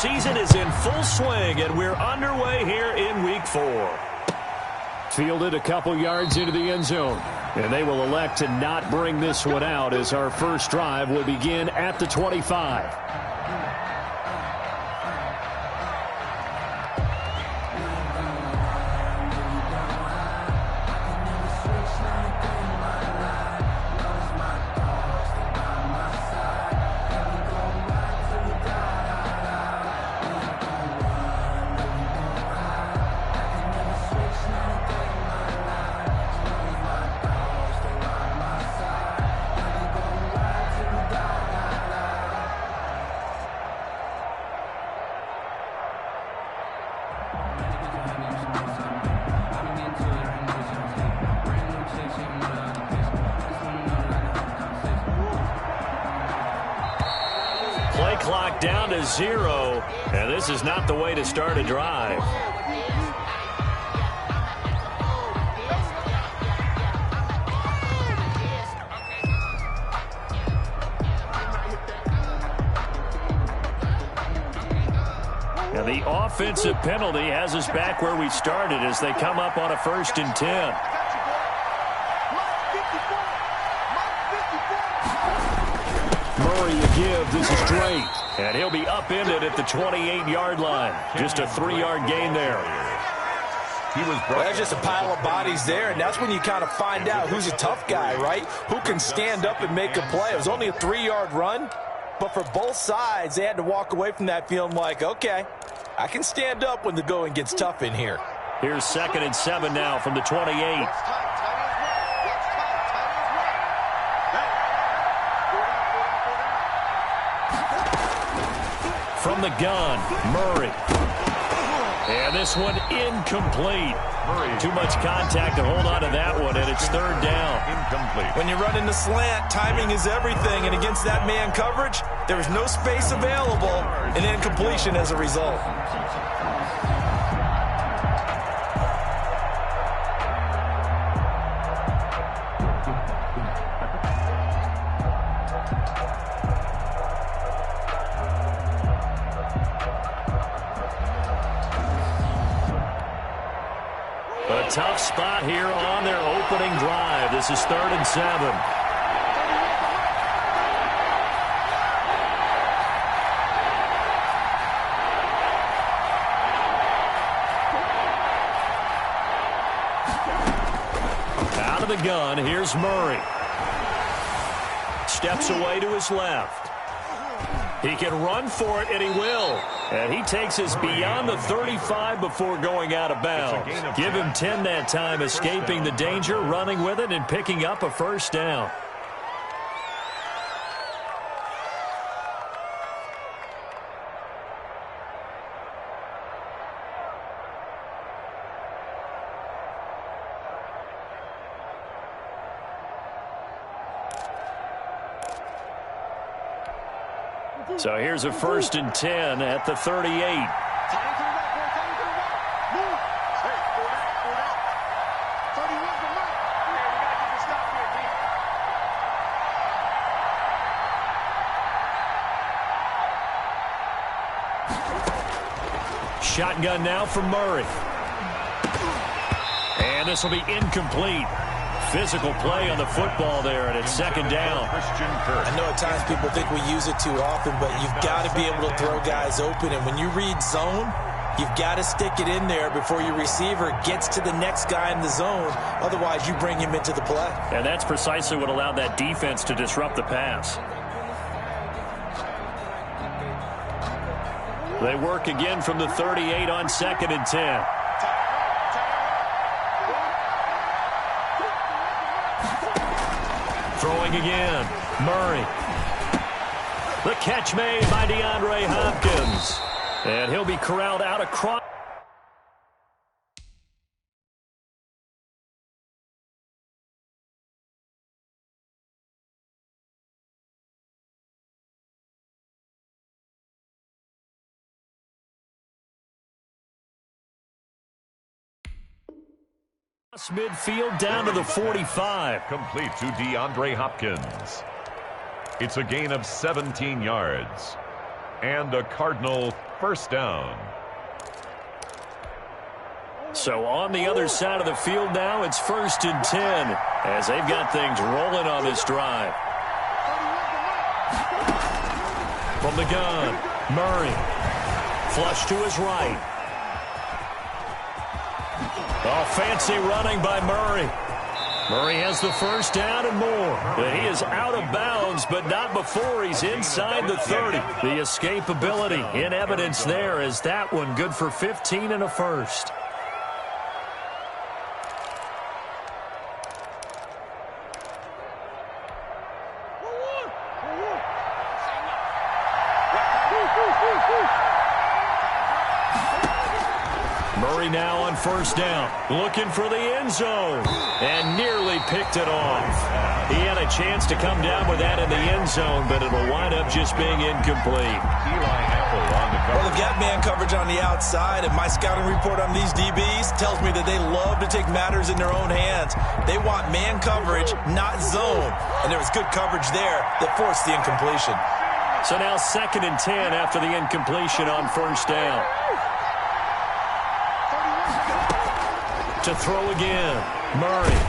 season is in full swing, and we're underway here in Week 4. Fielded a couple yards into the end zone. And they will elect to not bring this one out as our first drive will begin at the 25. Play clock down to 0, and this is not the way to start a drive. And the offensive penalty has us back where we started as they come up on a 1st and 10. Murray to give. This is Drake. And he'll be upended at the 28-yard line. Just a 3-yard gain there. There's just a pile of bodies there, and that's when you kind of find out who's a tough guy, right? Who can stand up and make a play. It was only a 3-yard run, but for both sides, they had to walk away from that feeling like, okay, I can stand up when the going gets tough in here. Here's 2nd and 7 now from the 28. From the gun, Murray. And this one incomplete. Too much contact to hold on to that one, and it's 3rd down. Incomplete. When you're running the slant, timing is everything, and against that man coverage, there is no space available, and incompletion as a result. A tough spot here on their opening drive. This is 3rd and 7. Out of the gun, here's Murray. Steps away to his left. He can run for it, and he will. And he takes us beyond the 35 before going out of bounds. Give him 10 that time, escaping the danger, running with it, and picking up a 1st down. So here's a 1st and 10 at the 38. Shotgun now from Murray. And this will be incomplete. Physical play on the football there, and it's 2nd down. I know at times people think we use it too often, but you've got to be able to throw guys open. And when you read zone, you've got to stick it in there before your receiver gets to the next guy in the zone. Otherwise, you bring him into the play. And that's precisely what allowed that defense to disrupt the pass. They work again from the 38 on 2nd and 10. Throwing again, Murray. The catch made by DeAndre Hopkins. And he'll be corralled out across. Midfield down to the 45. Complete to DeAndre Hopkins. It's a gain of 17 yards. And the Cardinal first down. So on the other side of the field now, it's 1st and 10 as they've got things rolling on this drive. From the gun, Murray. Flush to his right. Oh, fancy running by Murray. Murray has the first down and more. But he is out of bounds, but not before he's inside the 30. The escapability in evidence there as that one good for 15 and a first. Murray now on first down, looking for the end zone, and nearly picked it off. He had a chance to come down with that in the end zone, but it'll wind up just being incomplete. Eli Apple on the cover. Well, they've got man coverage on the outside, and my scouting report on these DBs tells me that they love to take matters in their own hands. They want man coverage, not zone, and there was good coverage there that forced the incompletion. So now 2nd and 10 after the incompletion on first down. To throw again, Murray.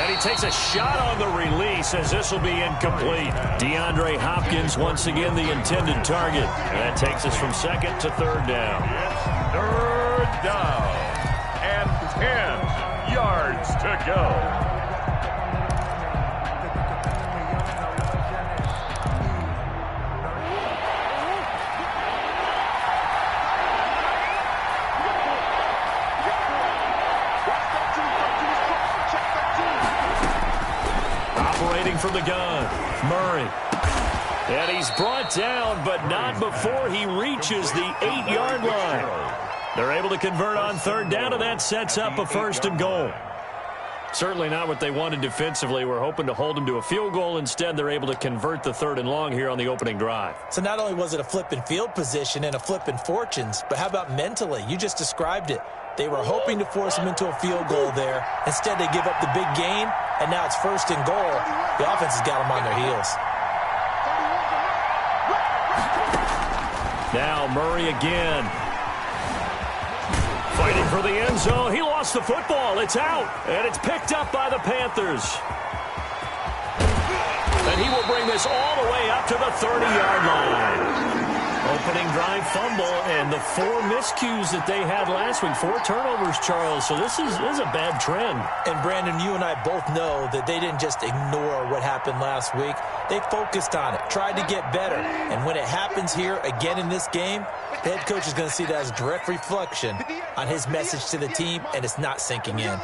And he takes a shot on the release as this will be incomplete. DeAndre Hopkins once again the intended target. And that takes us from 2nd to 3rd down. It's 3rd down and 10 yards to go. From the gun, Murray. And he's brought down, but not before he reaches the 8-yard line. They're able to convert on 3rd down, and that sets up a 1st and goal. Certainly not what they wanted defensively. We're hoping to hold them to a field goal. Instead, they're able to convert the 3rd and long here on the opening drive. So not only was it a flip in field position and a flip in fortunes, but how about mentally? You just described it. They were hoping to force him into a field goal there. Instead, they give up the big gain, and now it's 1st and goal. The offense has got them on their heels. Now Murray again. Fighting for the end zone. He lost the football. It's out, and it's picked up by the Panthers. And he will bring this all the way up to the 30-yard line. Opening drive fumble, and the 4 miscues that they had last week. 4 turnovers, Charles. So this is a bad trend. And, Brandon, you and I both know that they didn't just ignore what happened last week. They focused on it, tried to get better. And when it happens here again in this game, the head coach is going to see that as a direct reflection on his message to the team, and it's not sinking in.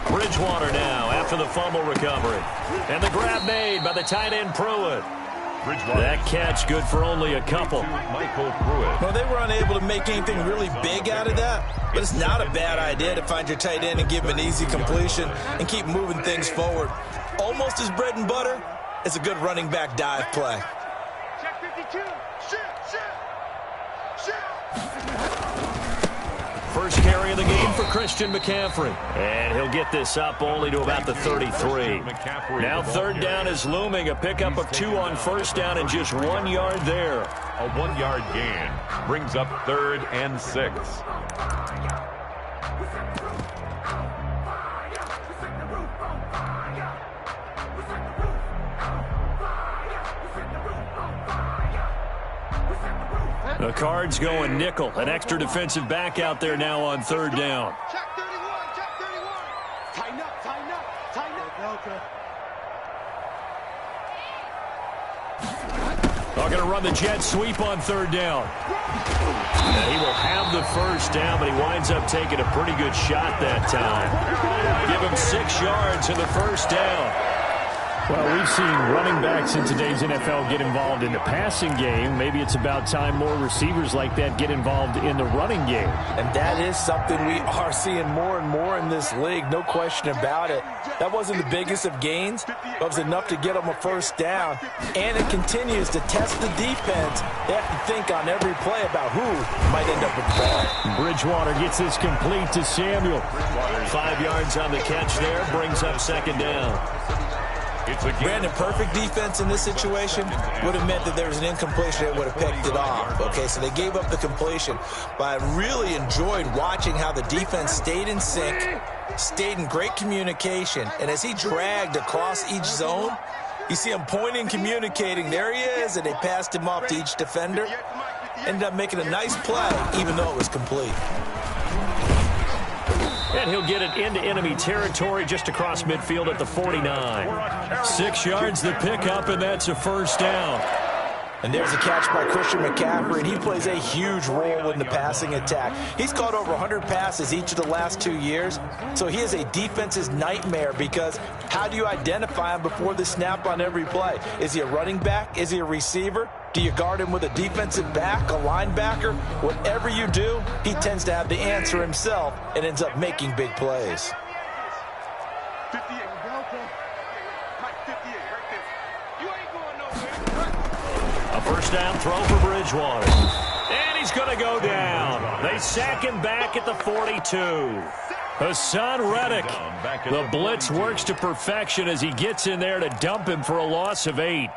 Bridgewater now after the fumble recovery. And the grab made by the tight end Pruitt. That catch good for only a couple. Michael Pruitt. Well, they were unable to make anything really big out of that, but it's not a bad idea to find your tight end and give him an easy completion and keep moving things forward. Almost as bread and butter as a good running back dive play. Check 52. Shoot. First carry of the game for Christian McCaffrey. And he'll get this up only to about the 33. Now 3rd down is looming. A pickup of 2 on first down and just 1 yard there. A 1-yard gain brings up 3rd and 6. The Cards going nickel. An extra defensive back out there now on 3rd down. Check 31. Tighten up. They're going to run the jet sweep on 3rd down. And he will have the first down, but he winds up taking a pretty good shot that time. Give him 6 yards to the first down. Well, we've seen running backs in today's NFL get involved in the passing game. Maybe it's about time more receivers like that get involved in the running game. And that is something we are seeing more and more in this league, no question about it. That wasn't the biggest of gains, but it was enough to get them a first down. And it continues to test the defense. They have to think on every play about who might end up with the ball. Bridgewater gets this complete to Samuel. 5 yards on the catch there, brings up 2nd down. Brandon, perfect defense in this situation would have meant that there was an incompletion. They would have picked it off. Okay, so they gave up the completion. But I really enjoyed watching how the defense stayed in sync, stayed in great communication. And as he dragged across each zone, you see him pointing, communicating. There he is, and they passed him off to each defender. Ended up making a nice play, even though it was complete. And he'll get it into enemy territory just across midfield at the 49. 6 yards the pickup, and that's a first down. And there's a catch by Christian McCaffrey, and he plays a huge role in the passing attack. He's caught over 100 passes each of the last 2 years, so he is a defense's nightmare because how do you identify him before the snap on every play? Is he a running back? Is he a receiver? Do you guard him with a defensive back, a linebacker? Whatever you do, he tends to have the answer himself and ends up making big plays. 58. Mike, 58 right there. You ain't going nowhere. A first down throw for Bridgewater. And he's going to go down. They sack him back at the 42. Hassan Reddick. The blitz works to perfection as he gets in there to dump him for a loss of 8.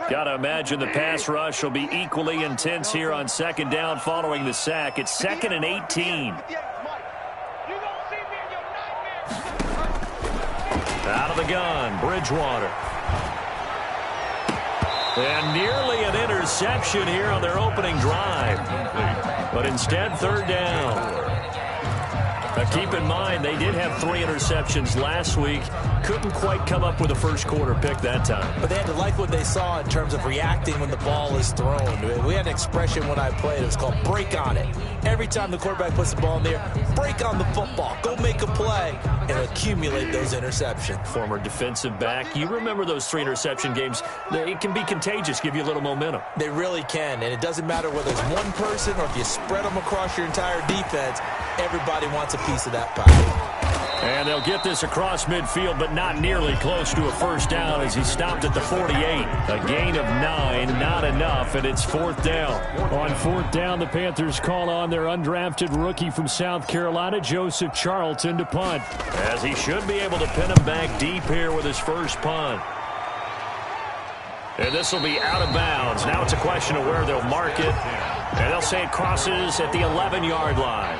Got to imagine the pass rush will be equally intense here on second down following the sack. It's 2nd and 18. Out of the gun, Bridgewater. And nearly an interception here on their opening drive. But instead, third down. Now keep in mind, they did have 3 interceptions last week. Couldn't quite come up with a first quarter pick that time. But they had to like what they saw in terms of reacting when the ball is thrown. We had an expression when I played. It was called break on it. Every time the quarterback puts the ball in there, break on the football. Go make a play and accumulate those interceptions. Former defensive back. You remember those 3 interception games. It can be contagious, give you a little momentum. They really can. And it doesn't matter whether it's one person or if you spread them across your entire defense. Everybody wants a piece of that pie. And they'll get this across midfield, but not nearly close to a first down as he stopped at the 48. A gain of 9, not enough, and it's 4th down. On 4th down, the Panthers call on their undrafted rookie from South Carolina, Joseph Charlton, to punt. As he should be able to pin him back deep here with his first punt. And this will be out of bounds. Now it's a question of where they'll mark it. And they'll say it crosses at the 11-yard line.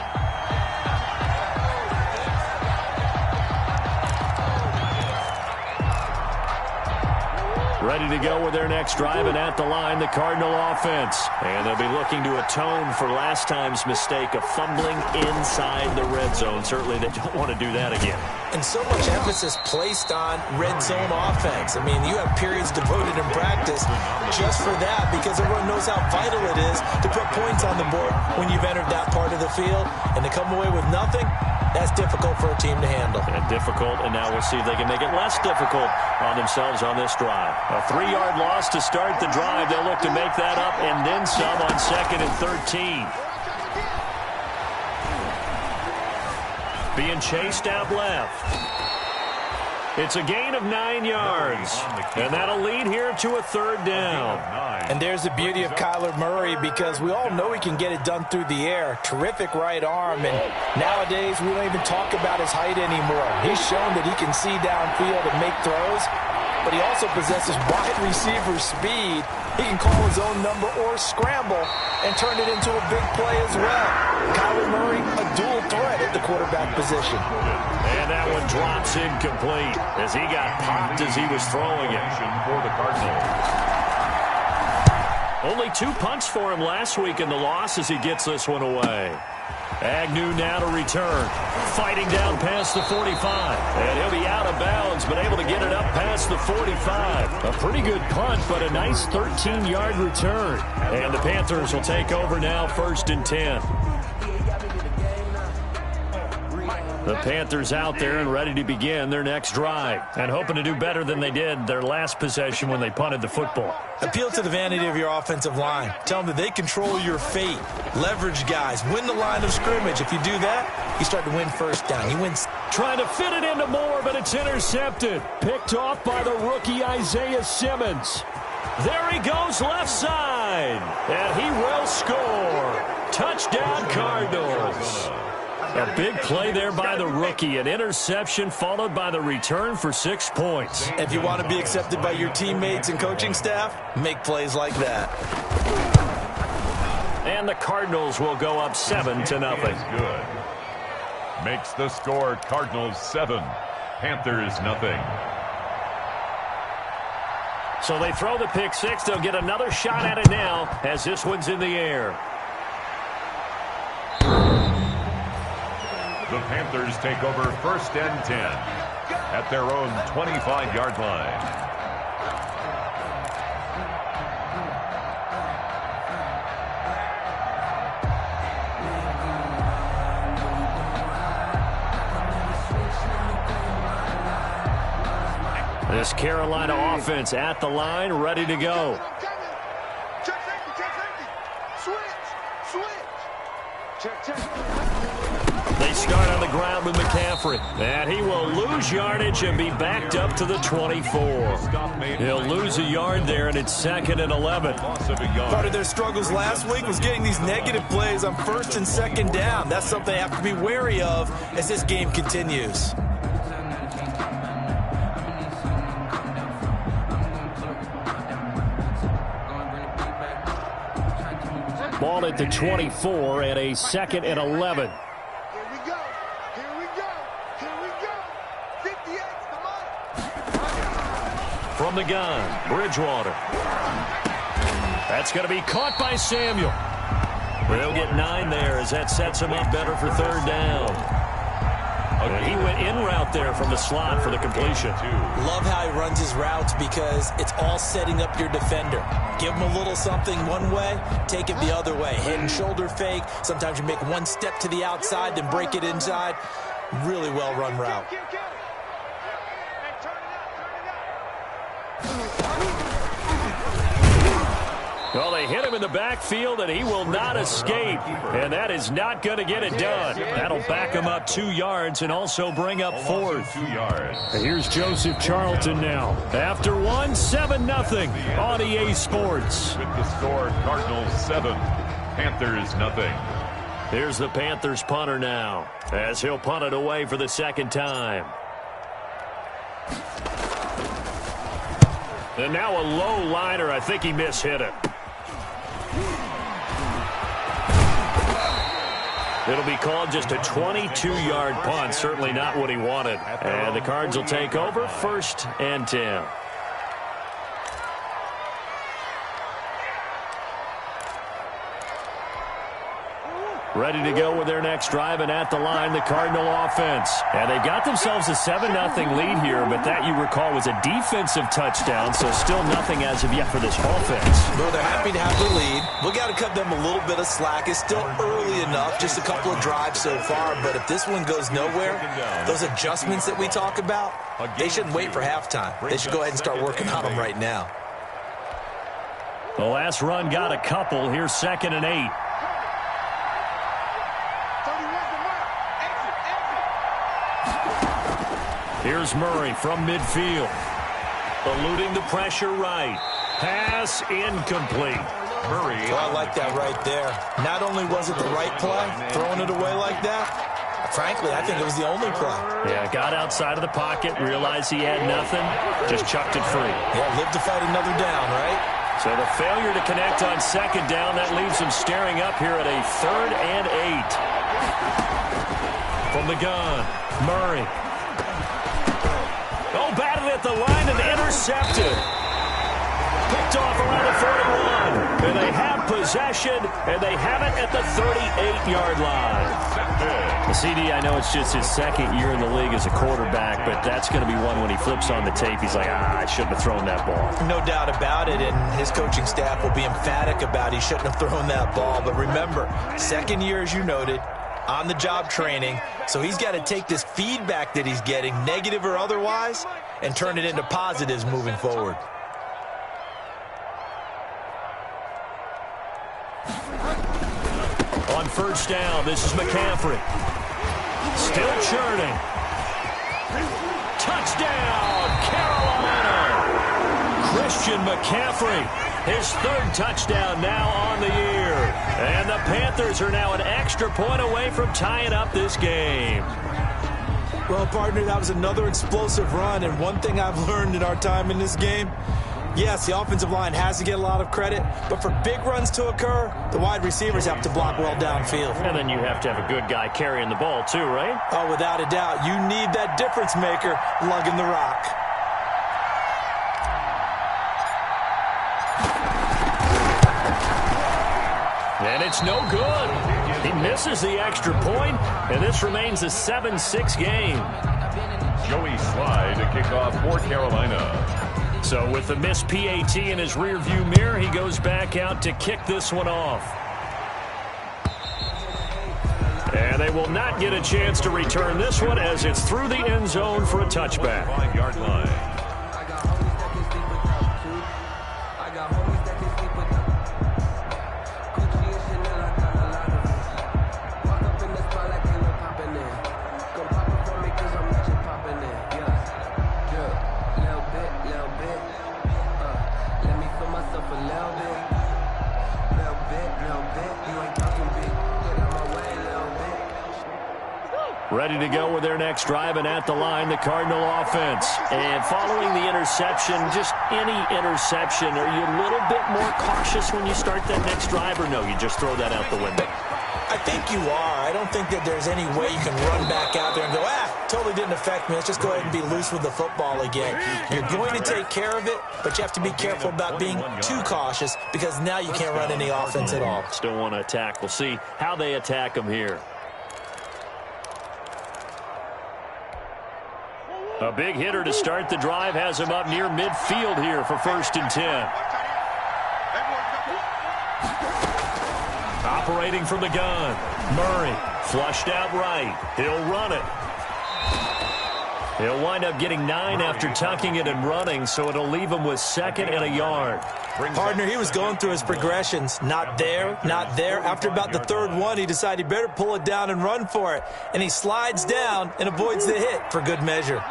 Ready to go with their next drive, and at the line, the Cardinal offense. And they'll be looking to atone for last time's mistake of fumbling inside the red zone. Certainly they don't want to do that again. And so much emphasis placed on red zone offense. I mean, you have periods devoted in practice just for that because everyone knows how vital it is to put points on the board when you've entered that part of the field. And to come away with nothing, that's difficult for a team to handle. And difficult, and now we'll see if they can make it less difficult on themselves on this drive. A 3-yard loss to start the drive. They'll look to make that up and then some on 2nd and 13. Being chased out left. It's a gain of 9 yards. And that'll lead here to a 3rd down. And there's the beauty of Kyler Murray because we all know he can get it done through the air. Terrific right arm. And nowadays, we don't even talk about his height anymore. He's shown that he can see downfield and make throws. But he also possesses wide receiver speed. He can call his own number or scramble and turn it into a big play as well. Kyler Murray, a dual threat at the quarterback position. And that one drops incomplete as he got popped as he was throwing it. For the Cardinals. Only 2 punts for him last week in the loss as he gets this one away. Agnew now to return. Fighting down past the 45. And he'll be out of bounds, but able to get it up past the 45. A pretty good punt, but a nice 13-yard return. And the Panthers will take over now, 1st and 10. The Panthers out there and ready to begin their next drive and hoping to do better than they did their last possession when they punted the football. Appeal to the vanity of your offensive line. Tell them that they control your fate. Leverage guys. Win the line of scrimmage. If you do that, you start to win first down. You win. Trying to fit it into Moore, but it's intercepted. Picked off by the rookie Isaiah Simmons. There he goes left side, and he will score. Touchdown, Cardinals. A big play there by the rookie. An interception followed by the return for 6 points. If you want to be accepted by your teammates and coaching staff, make plays like that. And the Cardinals will go up 7-0. Good. Makes the score Cardinals 7, Panthers nothing. So they throw the pick six. They'll get another shot at it now as this one's in the air. The Panthers take over 1st and 10 at their own 25-yard line. This Carolina offense at the line, ready to go. Check safety. Switch. They start on the ground with McCaffrey. And he will lose yardage and be backed up to the 24. He'll lose a yard there, and it's 2nd and 11. Part of their struggles last week was getting these negative plays on 1st and 2nd down. That's something they have to be wary of as this game continues. Ball at the 24 and a 2nd and 11. Here we go. 58's the mark. From the gun, Bridgewater. That's going to be caught by Samuel. They'll get 9 there as that sets him up better for 3rd down. And he went in route there from the slot for the completion. Love how he runs his routes because it's all setting up your defender. Give him a little something one way, take it the other way. Head and shoulder fake. Sometimes you make one step to the outside, then break it inside. Really well-run route. Hey, turn it up. Well, they hit him in the backfield, and he will not escape. And that is not going to get it done. That'll back him up 2 yards and also bring up 4th. 2 yards. And here's Joseph Charlton now. After 1, 7-0 on EA Sports. With the score, Cardinals 7, Panthers nothing. Here's the Panthers punter now as he'll punt it away for the 2nd time. And now a low liner. I think he mishit it. It'll be called just a 22-yard punt. Certainly not what he wanted. And the Cards will take over 1st and 10. Ready to go with their next drive, and at the line, the Cardinal offense. And they've got themselves a 7-0 lead here, but that, you recall, was a defensive touchdown, so still nothing as of yet for this offense. Well, they're happy to have the lead. We got to cut them a little bit of slack. It's still early enough, just a couple of drives so far, but if this one goes nowhere, those adjustments that we talk about, they shouldn't wait for halftime. They should go ahead and start working on them right now. The last run got a couple. Here's 2nd and 8. Here's Murray from midfield. Eluding the pressure right. Pass incomplete. Murray. Well, I like that right there. Not only was it the right play, throwing it away like that, frankly, I think it was the only play. Yeah, got outside of the pocket, realized he had nothing, just chucked it free. Yeah, live to fight another down, right? So the failure to connect on 2nd down, that leaves him staring up here at a 3rd and 8. From the gun, Murray. Oh, batted at the line and intercepted. Picked off around the 41. And they have possession, and they have it at the 38-yard line. CD, I know it's just his 2nd year in the league as a quarterback, but that's going to be one when he flips on the tape. He's like, I shouldn't have thrown that ball. No doubt about it, and his coaching staff will be emphatic about he shouldn't have thrown that ball. But remember, 2nd year, as you noted, on-the-job training, so he's got to take this feedback that he's getting, negative or otherwise, and turn it into positives moving forward. On 1st down, this is McCaffrey. Still churning. Touchdown, Carolina! Christian McCaffrey, his 3rd touchdown now on the year. And the Panthers are now an extra point away from tying up this game. Well, partner, that was another explosive run, and one thing I've learned in our time in this game, yes, the offensive line has to get a lot of credit, but for big runs to occur, the wide receivers have to block well downfield. And then you have to have a good guy carrying the ball too, right? Oh, without a doubt. You need that difference maker lugging the rock. And it's no good. He misses the extra point, and this remains a 7-6 game. Joey Slye to kick off for Carolina. So with the missed PAT in his rearview mirror, he goes back out to kick this one off. And they will not get a chance to return this one as it's through the end zone for a touchback. 5-yard line. Ready to go with their next drive, and at the line, the Cardinal offense. And following the interception, just any interception, are you a little bit more cautious when you start that next drive, or no, you just throw that out the window? I think you are. I don't think that there's any way you can run back out there and go, totally didn't affect me. Let's just go ahead and be loose with the football again. You're going to take care of it, but you have to be careful about being too cautious because now you can't run any offense at all. Still want to attack. We'll see how they attack them here. A big hitter to start the drive has him up near midfield here for 1st and 10. Operating from the gun. Murray flushed out right. He'll run it. He'll wind up getting 9 after tucking it and running, so it'll leave him with 2nd and a yard. Partner, he was going through his progressions. Not there, not there. After about the 3rd one, he decided he better pull it down and run for it. And he slides down and avoids the hit for good measure.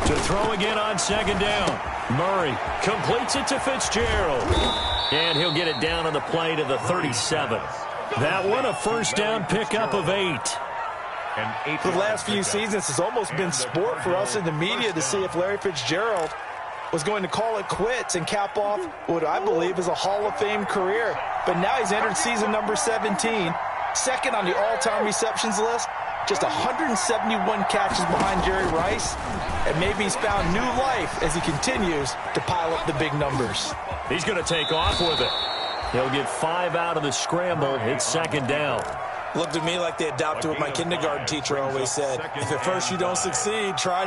To throw again on 2nd down. Murray completes it to Fitzgerald. And he'll get it down on the play to the 37. That one a 1st down pickup of 8. For the last few seasons, it's almost been sport for us in the media to see if Larry Fitzgerald was going to call it quits and cap off what I believe is a Hall of Fame career. But now he's entered season number 17, 2nd on the all-time receptions list, just 171 catches behind Jerry Rice, and maybe he's found new life as he continues to pile up the big numbers. He's going to take off with it. He'll get 5 out of the scramble. It's 2nd down. Looked at me like they adopted what my kindergarten teacher always said. If at first you don't succeed, try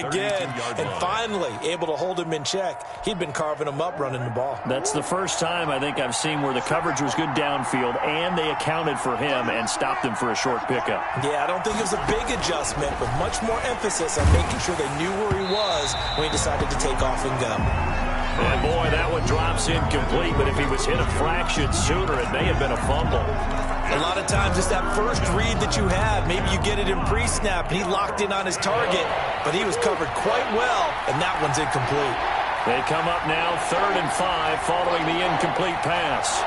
again. And finally, able to hold him in check. He'd been carving him up running the ball. That's the first time I think I've seen where the coverage was good downfield and they accounted for him and stopped him for a short pickup. Yeah, I don't think it was a big adjustment, but much more emphasis on making sure they knew where he was when he decided to take off and go. And boy, that one drops incomplete, but if he was hit a fraction sooner, it may have been a fumble. A lot of times it's that first read that you have. Maybe you get it in pre-snap, and he locked in on his target, but he was covered quite well, and that one's incomplete. They come up now 3rd and 5 following the incomplete pass.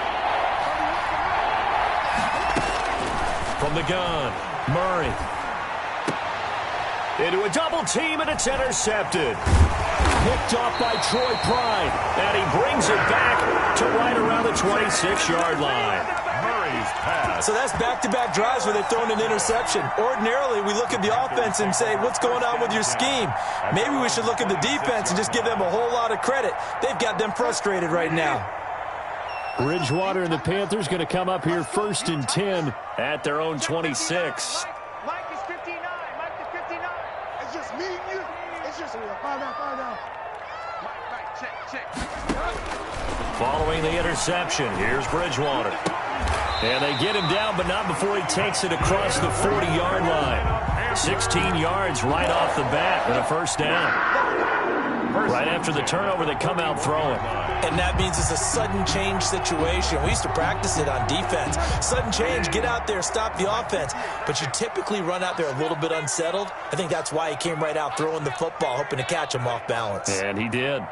From the gun, Murray. Into a double team, and it's intercepted. Picked off by Troy Pride, and he brings it back to right around the 26-yard line. Murray's pass. So that's back-to-back drives where they've thrown an interception. Ordinarily, we look at the offense and say, what's going on with your scheme? Maybe we should look at the defense and just give them a whole lot of credit. They've got them frustrated right now. Bridgewater and the Panthers going to come up here 1st and 10 at their own 26. Mike is 59. Mike is 59. It's just me and you. It's just find out. Mike, check. Following the interception, here's Bridgewater. And they get him down, but not before he takes it across the 40-yard line. 16 yards right off the bat and a 1st down. Right after the turnover, they come out throwing. And that means it's a sudden change situation. We used to practice it on defense. Sudden change, get out there, stop the offense. But you typically run out there a little bit unsettled. I think that's why he came right out throwing the football, hoping to catch him off balance. And he did.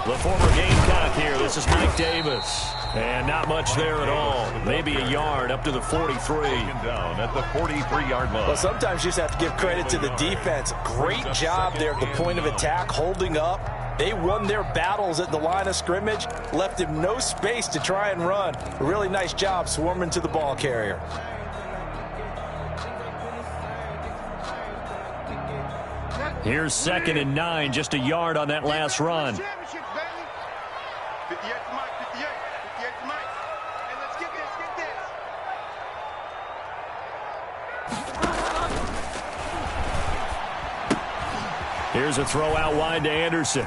The former Gamecock here. This is Mike Davis. And not much there at all. Maybe a yard up to the 43. Down at the 43-yard line. Well, sometimes you just have to give credit to the defense. Great job there at the point of attack, holding up. They won their battles at the line of scrimmage, left him no space to try and run. A really nice job swarming to the ball carrier. Here's 2nd and 9, just a yard on that last run. 58 to Mike, 58 to Mike. And let's get this, Here's a throw out wide to Anderson.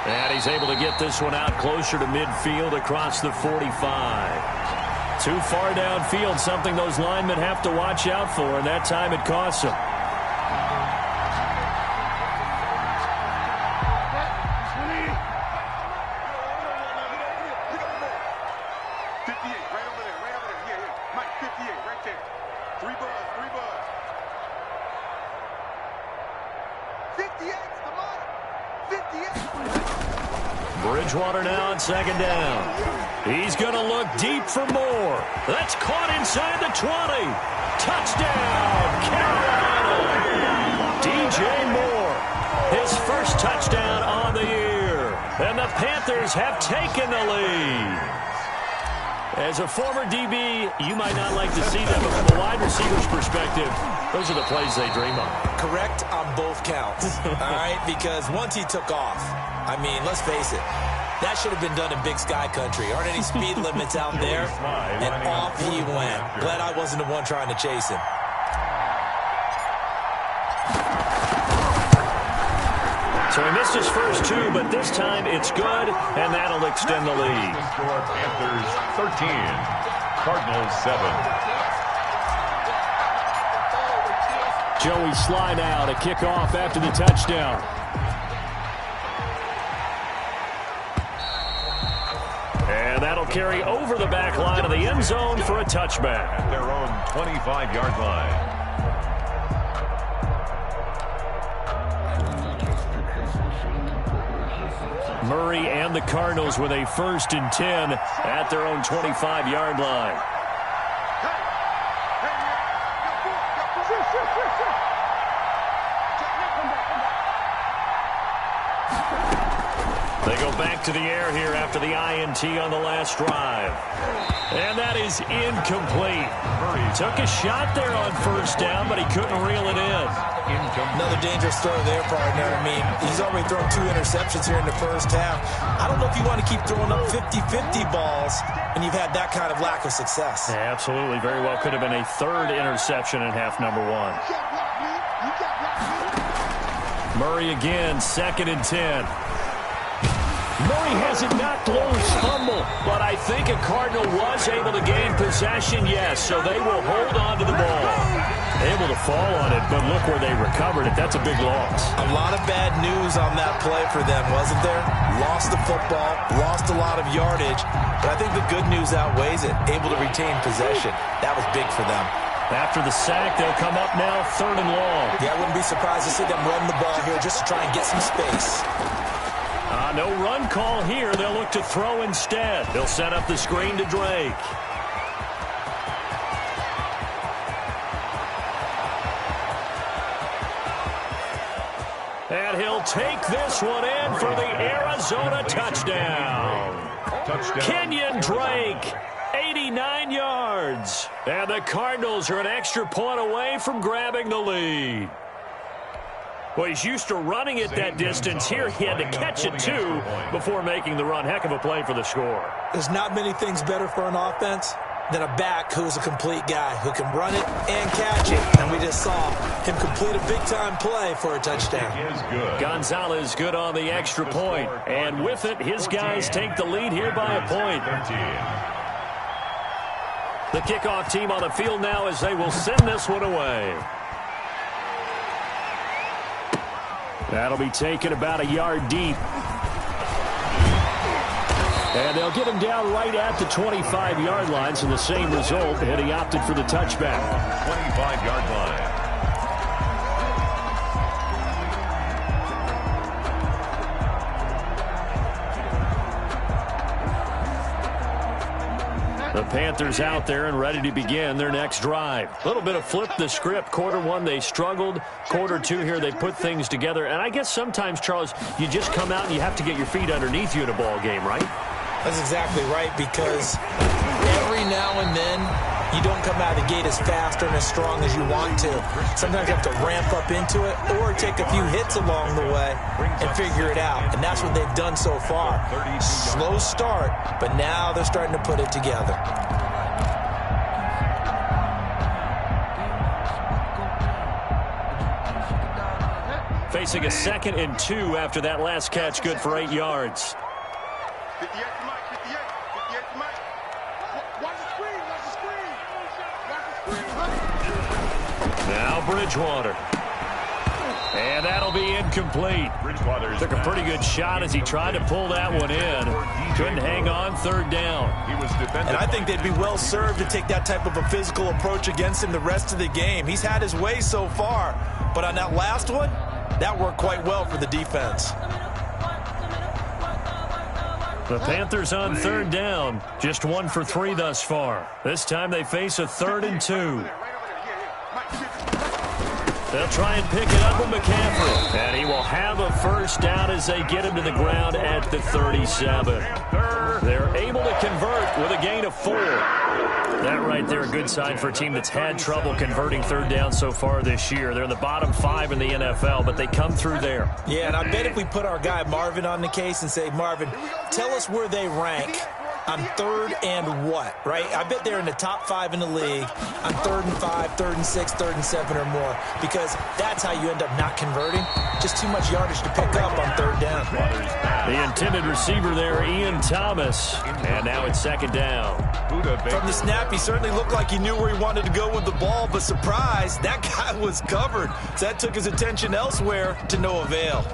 And he's able to get this one out closer to midfield across the 45. Too far downfield, something those linemen have to watch out for, and that time it costs them. Bridgewater now on 2nd down. He's going to look deep for more. That's caught inside the 20. Touchdown, Carolina. DJ Moore, his first touchdown on the year. And the Panthers have taken the lead. As a former DB, you might not like to see that, but from a wide receiver's perspective, those are the plays they dream of. Correct on both counts, all right? Because once he took off, I mean, let's face it, that should have been done in Big Sky Country. Aren't any speed limits out there? And off he went. Glad I wasn't the one trying to chase him. So he missed his first 2, but this time it's good, and that'll extend the lead. Panthers 13, Cardinals 7. Joey Sly now to kick off after the touchdown. And that'll carry over the back line of the end zone for a touchback. At their own 25-yard line. Murray and the Cardinals with a 1st and 10 at their own 25-yard line. They go back to the air here after the INT on the last drive. And that is incomplete. Murray took a shot there on 1st down, but he couldn't reel it in. Another dangerous throw there, partner. I mean, he's already thrown 2 interceptions here in the first half. I don't know if you want to keep throwing up 50-50 balls when you've had that kind of lack of success. Yeah, absolutely. Very well could have been a 3rd interception in half number 1. Murray again, 2nd and 10. Murray hasn't knocked loose, fumble, but I think a Cardinal was able to gain possession, yes, so they will hold on to the ball. Able to fall on it, but look where they recovered it. That's a big loss. A lot of bad news on that play for them, wasn't there? Lost the football, lost a lot of yardage, but I think the good news outweighs it. Able to retain possession. That was big for them. After the sack, they'll come up now 3rd and long. Yeah, I wouldn't be surprised to see them run the ball here just to try and get some space. No run call here. They'll look to throw instead. They'll set up the screen to Drake. And he'll take this one in for the Arizona touchdown. Kenyon Drake, 89 yards. And the Cardinals are an extra point away from grabbing the lead. Well, he's used to running it that distance. Here he had to catch it, too, before making the run. Heck of a play for the score. There's not many things better for an offense than a back who's a complete guy who can run it and catch it. And we just saw him complete a big-time play for a touchdown. Gonzalez good on the extra point. And with it, his guys take the lead here by a point. The kickoff team on the field now as they will send this one away. That'll be taken about a yard deep. And they'll get him down right at the 25-yard line, so the same result, and he opted for the touchback. 25-yard line. The Panthers out there and ready to begin their next drive. A little bit of flip the script. Quarter one, they struggled. Quarter two here, they put things together. And I guess sometimes, Charles, you just come out and you have to get your feet underneath you in a ball game, right? That's exactly right, because every now and then you don't come out of the gate as fast and as strong as you want to. Sometimes you have to ramp up into it or take a few hits along the way and figure it out. And that's what they've done so far. Slow start, but now they're starting to put it together. Facing a 2nd and 2 after that last catch, good for 8 yards. 58 to Mike, 58 to Mike. Watch the screen, watch the screen. Watch the screen. Now Bridgewater. And that'll be incomplete. Took a pretty good shot as he tried to pull that one in. Couldn't hang on, 3rd down. And I think they'd be well served to take that type of a physical approach against him the rest of the game. He's had his way so far, but on that last one, that worked quite well for the defense. The Panthers on 3rd down, just 1 for 3 thus far. This time they face a 3rd and 2. They'll try and pick it up with McCaffrey. And he will have a 1st down as they get him to the ground at the 37. They're able to convert with a gain of 4. That right there, a good sign for a team that's had trouble converting 3rd down so far this year. They're in the bottom 5 in the NFL, but they come through there. Yeah, and I bet if we put our guy Marvin on the case and say, Marvin, tell us where they rank on 3rd and what, right? I bet they're in the top 5 in the league on 3rd and 5, 3rd and 6, 3rd and 7 or more, because that's how you end up not converting. Just too much yardage to pick up on 3rd down. The intended receiver there, Ian Thomas, and now it's 2nd down. From the snap, he certainly looked like he knew where he wanted to go with the ball, but surprise, that guy was covered. So that took his attention elsewhere to no avail.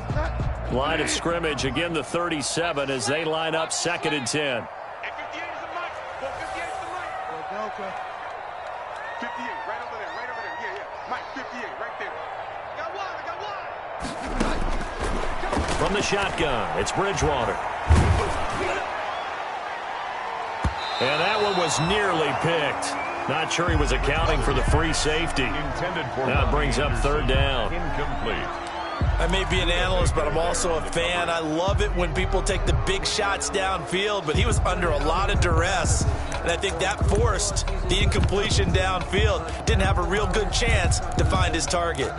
Line of scrimmage, again the 37 as they line up 2nd and 10. 58, right over there, yeah. Mike, 58, right there. Got one. From the shotgun, it's Bridgewater. And that one was nearly picked. Not sure he was accounting for the free safety. Now it brings up 3rd down. Incomplete. I may be an analyst, but I'm also a fan. I love it when people take the big shots downfield, but he was under a lot of duress, and I think that forced the incompletion downfield. Didn't have a real good chance to find his target.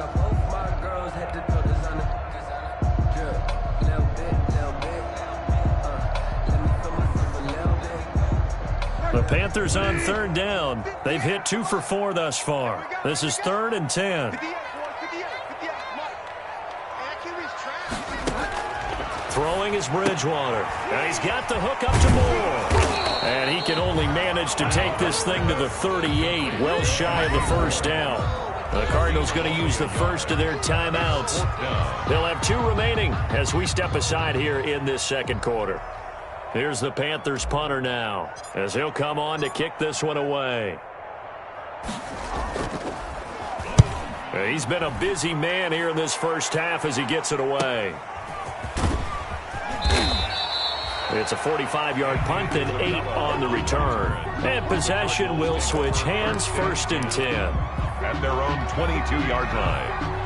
The Panthers on 3rd down. They've hit 2 for 4 thus far. This is 3rd and 10. Throwing is Bridgewater. And he's got the hook up to Moore. And he can only manage to take this thing to the 38, well shy of the 1st down. The Cardinals going to use the first of their timeouts. They'll have 2 remaining as we step aside here in this 2nd quarter. Here's the Panthers punter now as he'll come on to kick this one away. He's been a busy man here in this first half as he gets it away. It's a 45-yard punt and 8 on the return. And possession will switch hands, 1st and 10. At their own 22-yard line.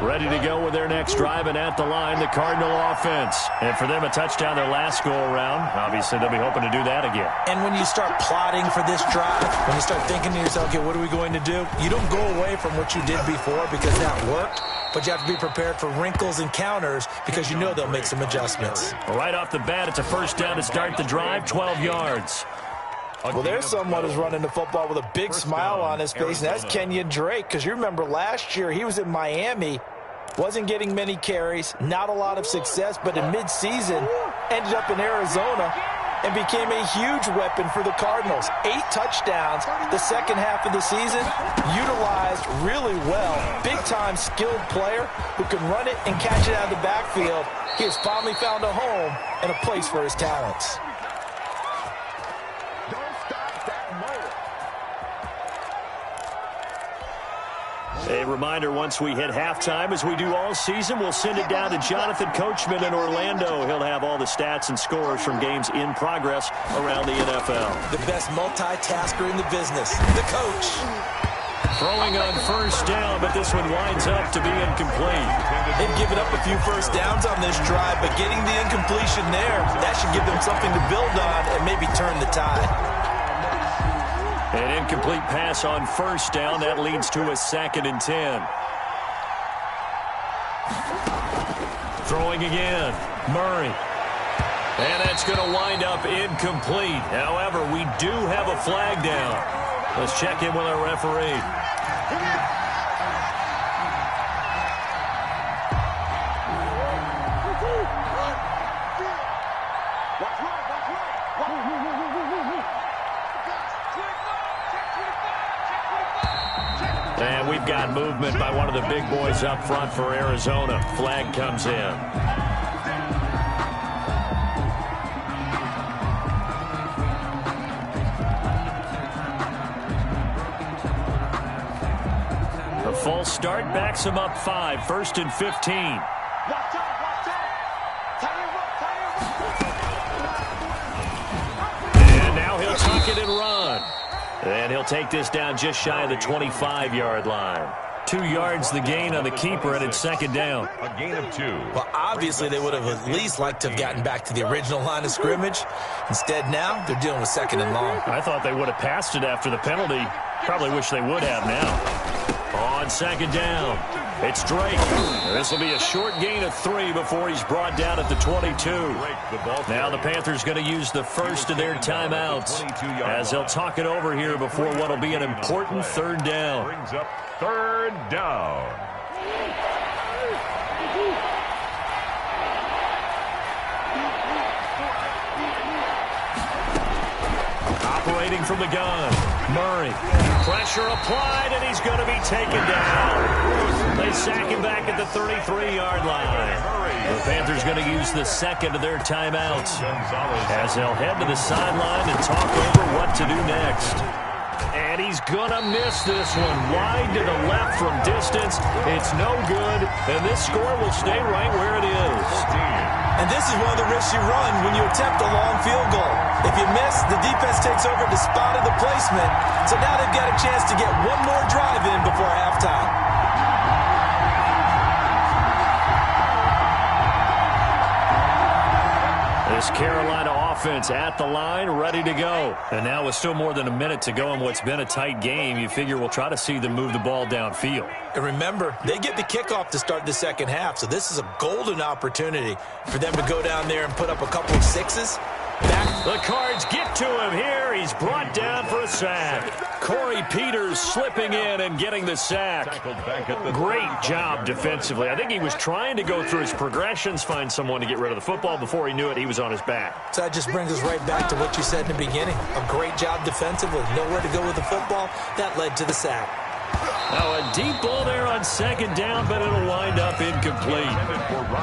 Ready to go with their next drive, and at the line, the Cardinal offense. And for them, a touchdown their last go-around. Obviously, they'll be hoping to do that again. And when you start plotting for this drive, when you start thinking to yourself, okay, what are we going to do? You don't go away from what you did before because that worked, but you have to be prepared for wrinkles and counters because you know they'll make some adjustments. Right off the bat, it's a 1st down to start the drive, 12 yards. Well, there's someone who's running the football with a big smile on his face, and that's Kenyon Drake, because you remember last year he was in Miami, wasn't getting many carries, not a lot of success, but in midseason ended up in Arizona and became a huge weapon for the Cardinals. 8 touchdowns the second half of the season, utilized really well. Big-time skilled player who can run it and catch it out of the backfield. He has finally found a home and a place for his talents. A reminder, once we hit halftime, as we do all season, we'll send it down to Jonathan Coachman in Orlando. He'll have all the stats and scores from games in progress around the NFL. The best multitasker in the business, the coach. Throwing on first down, but this one winds up to be incomplete. They've given up a few first downs on this drive, but getting the incompletion there, that should give them something to build on and maybe turn the tide. An incomplete pass on first down. That leads to a 2nd and 10. Throwing again. Murray. And that's going to wind up incomplete. However, we do have a flag down. Let's check in with our referee. And we've got movement by one of the big boys up front for Arizona. Flag comes in. A false start backs him up 5. 1st and 15. And now he'll tuck it and run. And he'll take this down just shy of the 25-yard line. 2 yards the gain on the keeper, and it's 2nd down. A gain of 2. Well, obviously they would have at least liked to have gotten back to the original line of scrimmage. Instead, now they're dealing with 2nd and long. I thought they would have passed it after the penalty. Probably wish they would have now. On 2nd down, it's Drake. This will be a short gain of 3 before he's brought down at the 22. Now the Panthers going to use the first of their timeouts as they'll talk it over here before what will be an important 3rd down. Brings up 3rd down. Operating from the gun, Murray. Pressure applied, and he's going to be taken down. They sack him back at the 33-yard line. The Panthers going to use the 2nd of their timeouts as they'll head to the sideline and talk over what to do next. And he's going to miss this one. Wide to the left from distance. It's no good, and this score will stay right where it is. And this is one of the risks you run when you attempt a long field goal. If you miss, the defense takes over the spot of the placement. So now they've got a chance to get one more drive in before halftime. This Carolina offense at the line, ready to go. And now with still more than a minute to go in what's been a tight game, you figure we'll try to see them move the ball downfield. And remember, they get the kickoff to start the 2nd half, so this is a golden opportunity for them to go down there and put up a couple of 6s. The Cards get to him here. He's brought down for a sack. Corey Peters slipping in and getting the sack. Great job defensively. I think he was trying to go through his progressions, find someone to get rid of the football. Before he knew it, he was on his back. So that just brings us right back to what you said in the beginning. A great job defensively. Nowhere to go with the football. That led to the sack. Now a deep ball there on 2nd down, but it'll wind up incomplete.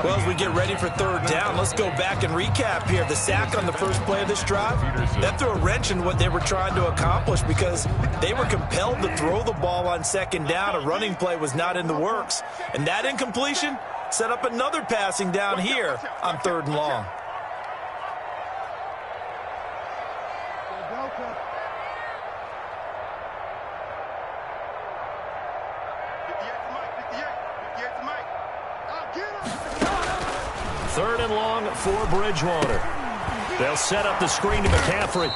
Well, as we get ready for 3rd down, let's go back and recap here. The sack on the first play of this drive, that threw a wrench in what they were trying to accomplish because they were compelled to throw the ball on 2nd down. A running play was not in the works. And that incompletion set up another passing down here on 3rd and long. Third and long for Bridgewater. They'll set up the screen to McCaffrey.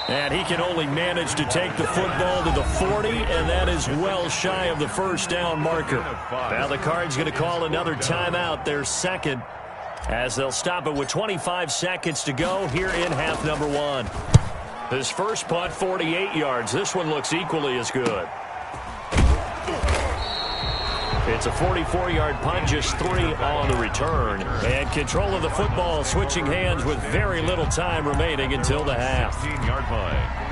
And he can only manage to take the football to the 40, and that is well shy of the 1st down marker. Now the Cards going to call another timeout, their 2nd, as they'll stop it with 25 seconds to go here in half number 1. His first punt, 48 yards. This one looks equally as good. It's a 44-yard punt, just 3 on the return. And control of the football switching hands with very little time remaining until the half. 15-yard line.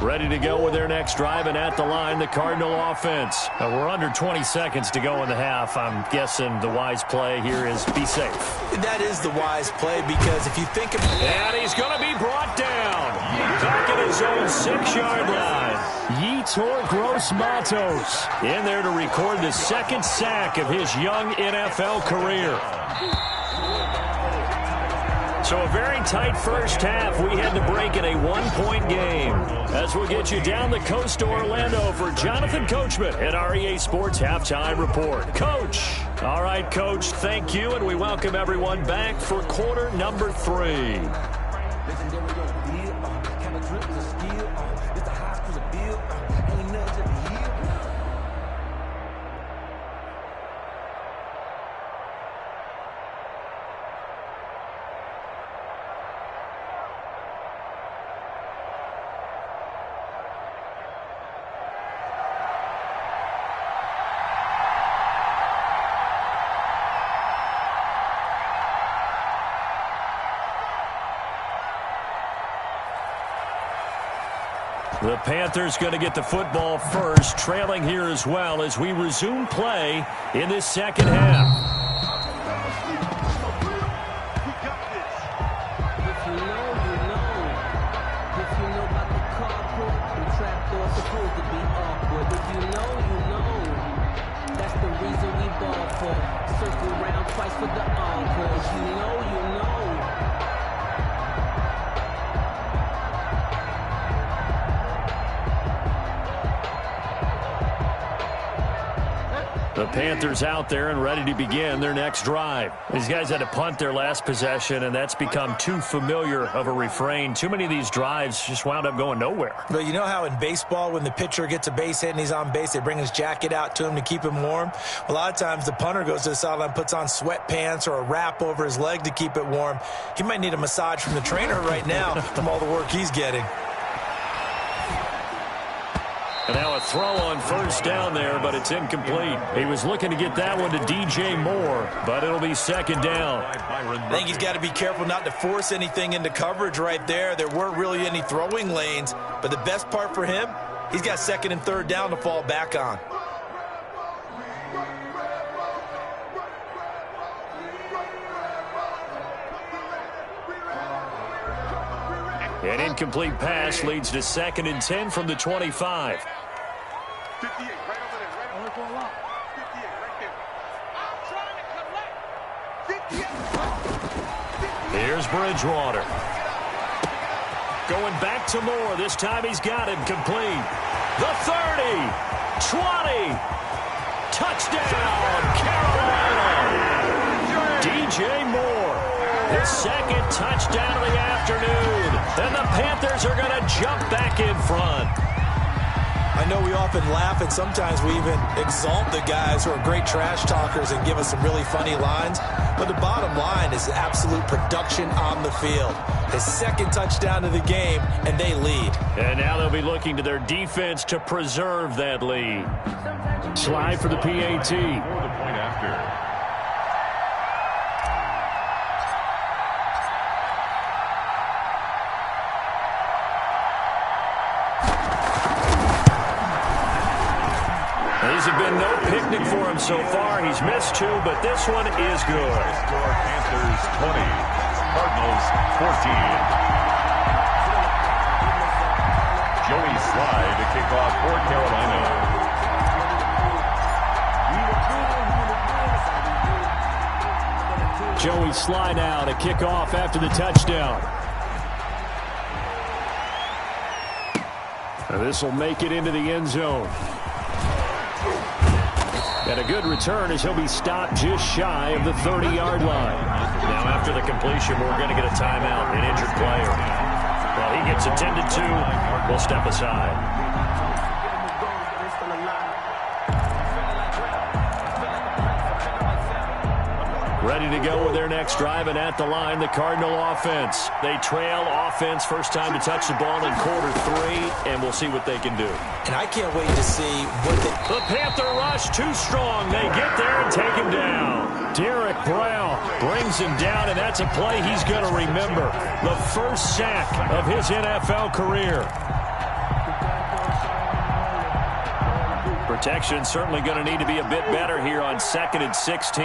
Ready to go with their next drive, and at the line, the Cardinal offense. We're under 20 seconds to go in the half. I'm guessing the wise play here is be safe. That is the wise play because if you think of it. And he's going to be brought down. Back at his his own 6-yard line. Yetur Gross-Matos in there to record the second sack of his young NFL career. So a very tight first half. We had to break in a 1-point game. As we'll get you down the coast to Orlando for Jonathan Coachman at our EA Sports Halftime Report. Coach. All right, Coach, thank you, and we welcome everyone back for quarter number 3. The Panthers going to get the football first, trailing here as well as we resume play in this second half. The Panthers out there and ready to begin their next drive. These guys had to punt their last possession, and that's become too familiar of a refrain. Too many of these drives just wound up going nowhere. But you know how in baseball, when the pitcher gets a base hit and he's on base, they bring his jacket out to him to keep him warm? A lot of times the punter goes to the sideline, puts on sweatpants or a wrap over his leg to keep it warm. He might need a massage from the trainer right now from all the work he's getting. And now a throw on first down there, but it's incomplete. He was looking to get that one to DJ Moore, but it'll be second down. I think he's got to be careful not to force anything into coverage right there. There weren't really any throwing lanes, but the best part for him, he's got second and third down to fall back on. An incomplete pass leads to second and 10 from the 25. 58, right over there, right over there. 58, right there. I'm trying to collect. 58. Here's Bridgewater. Going back to Moore. This time he's got it complete. The 30, 20, touchdown, Carolina. DJ Moore, his second touchdown of the afternoon. And the Panthers are going to jump back in front. I know we often laugh, and sometimes we even exalt the guys who are great trash talkers and give us some really funny lines. But the bottom line is absolute production on the field. His second touchdown of the game, and they lead. And now they'll be looking to their defense to preserve that lead. Slide for the PAT. For the point after. These have been no picnic for him so far. He's missed 2, but this one is good. Score Panthers 20, Cardinals 14. Joey Slye to kick off for Carolina. Joey Slye now to kick off after the touchdown. This will make it into the end zone. And a good return as he'll be stopped just shy of the 30-yard line. Now after the completion, we're going to get a timeout, an injured player. While he gets attended to, we'll step aside. Ready to go with their next drive, and at the line, the Cardinal offense. They trail offense, first time to touch the ball in quarter 3, and we'll see what they can do. And I can't wait to see what The Panther rush too strong. They get there and take him down. Derek Brown brings him down, and that's a play he's going to remember. The first sack of his NFL career. Protection certainly going to need to be a bit better here on 2nd and 16.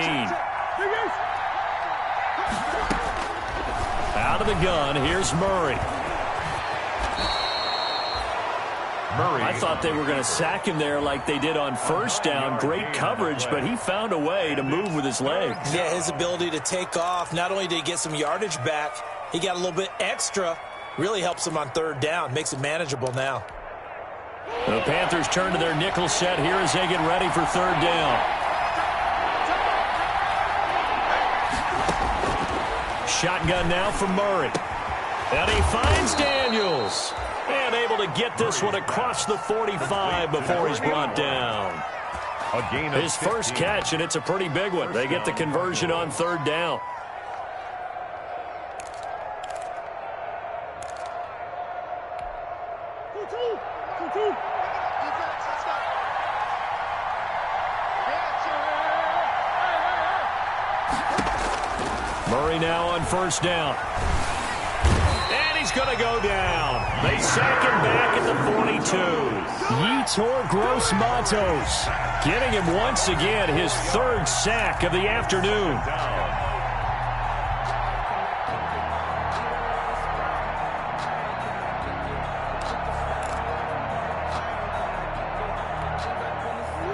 Out of the gun, here's Murray. Murray. I thought they were going to sack him there like they did on first down. Great coverage, but he found a way to move with his legs. Yeah, his ability to take off. Not only did he get some yardage back, he got a little bit extra. Really helps him on third down. Makes it manageable now. The Panthers turn to their nickel set here as they get ready for third down. Shotgun now from Murray. And he finds Daniels. And able to get this one across the 45 before he's brought down. A gain of His first 15. catch, and it's a pretty big one. They get the conversion on third down. Murray now on first down. And he's going to go down. They sack him back at the 42. Yetur Gross-Matos getting him once again his third sack of the afternoon.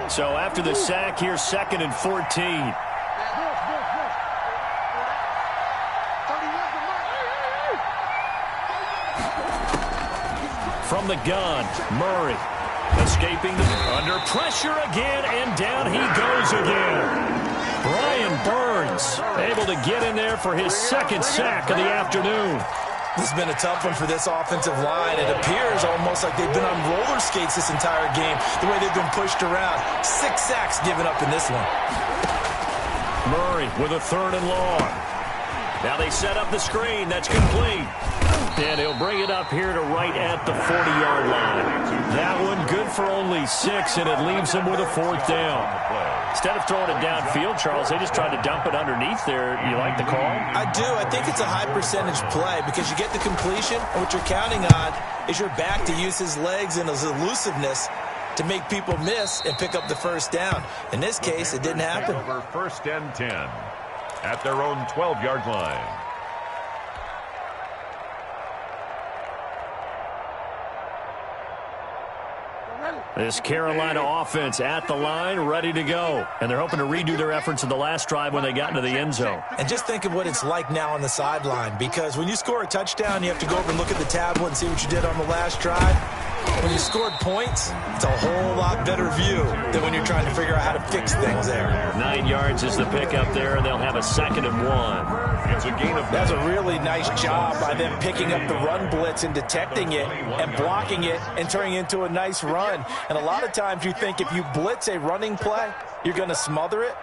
So after the sack, here's 2nd and 14. From the gun, Murray escaping under pressure again, and down he goes again. Brian Burns able to get in there for his second sack of the afternoon. This has been a tough one for this offensive line. It appears almost like they've been on roller skates this entire game, the way they've been pushed around. 6 sacks given up in this one. Murray with a 3rd and long. Now they set up the screen. That's complete. And he'll bring it up here to right at the 40-yard line. That one good for only 6, and it leaves him with a 4th down. Instead of throwing it downfield, Charles, they just tried to dump it underneath there. You like the call? I do. I think it's a high-percentage play because you get the completion, and what you're counting on is your back to use his legs and his elusiveness to make people miss and pick up the first down. In this case, it didn't happen. Over 1st and 10 at their own 12-yard line. This Carolina offense at the line, ready to go. And they're hoping to redo their efforts in the last drive when they got into the end zone. And just think of what it's like now on the sideline, because when you score a touchdown, you have to go over and look at the tablet and see what you did on the last drive. When you scored points, it's a whole lot better view than when you're trying to figure out how to fix things there. 9 yards is the pickup there, and they'll have a 2nd and 1. It's a gain of That's a really nice job by them picking up the run blitz and detecting it and blocking it and turning it into a nice run. And a lot of times you think if you blitz a running play, you're going to smother it.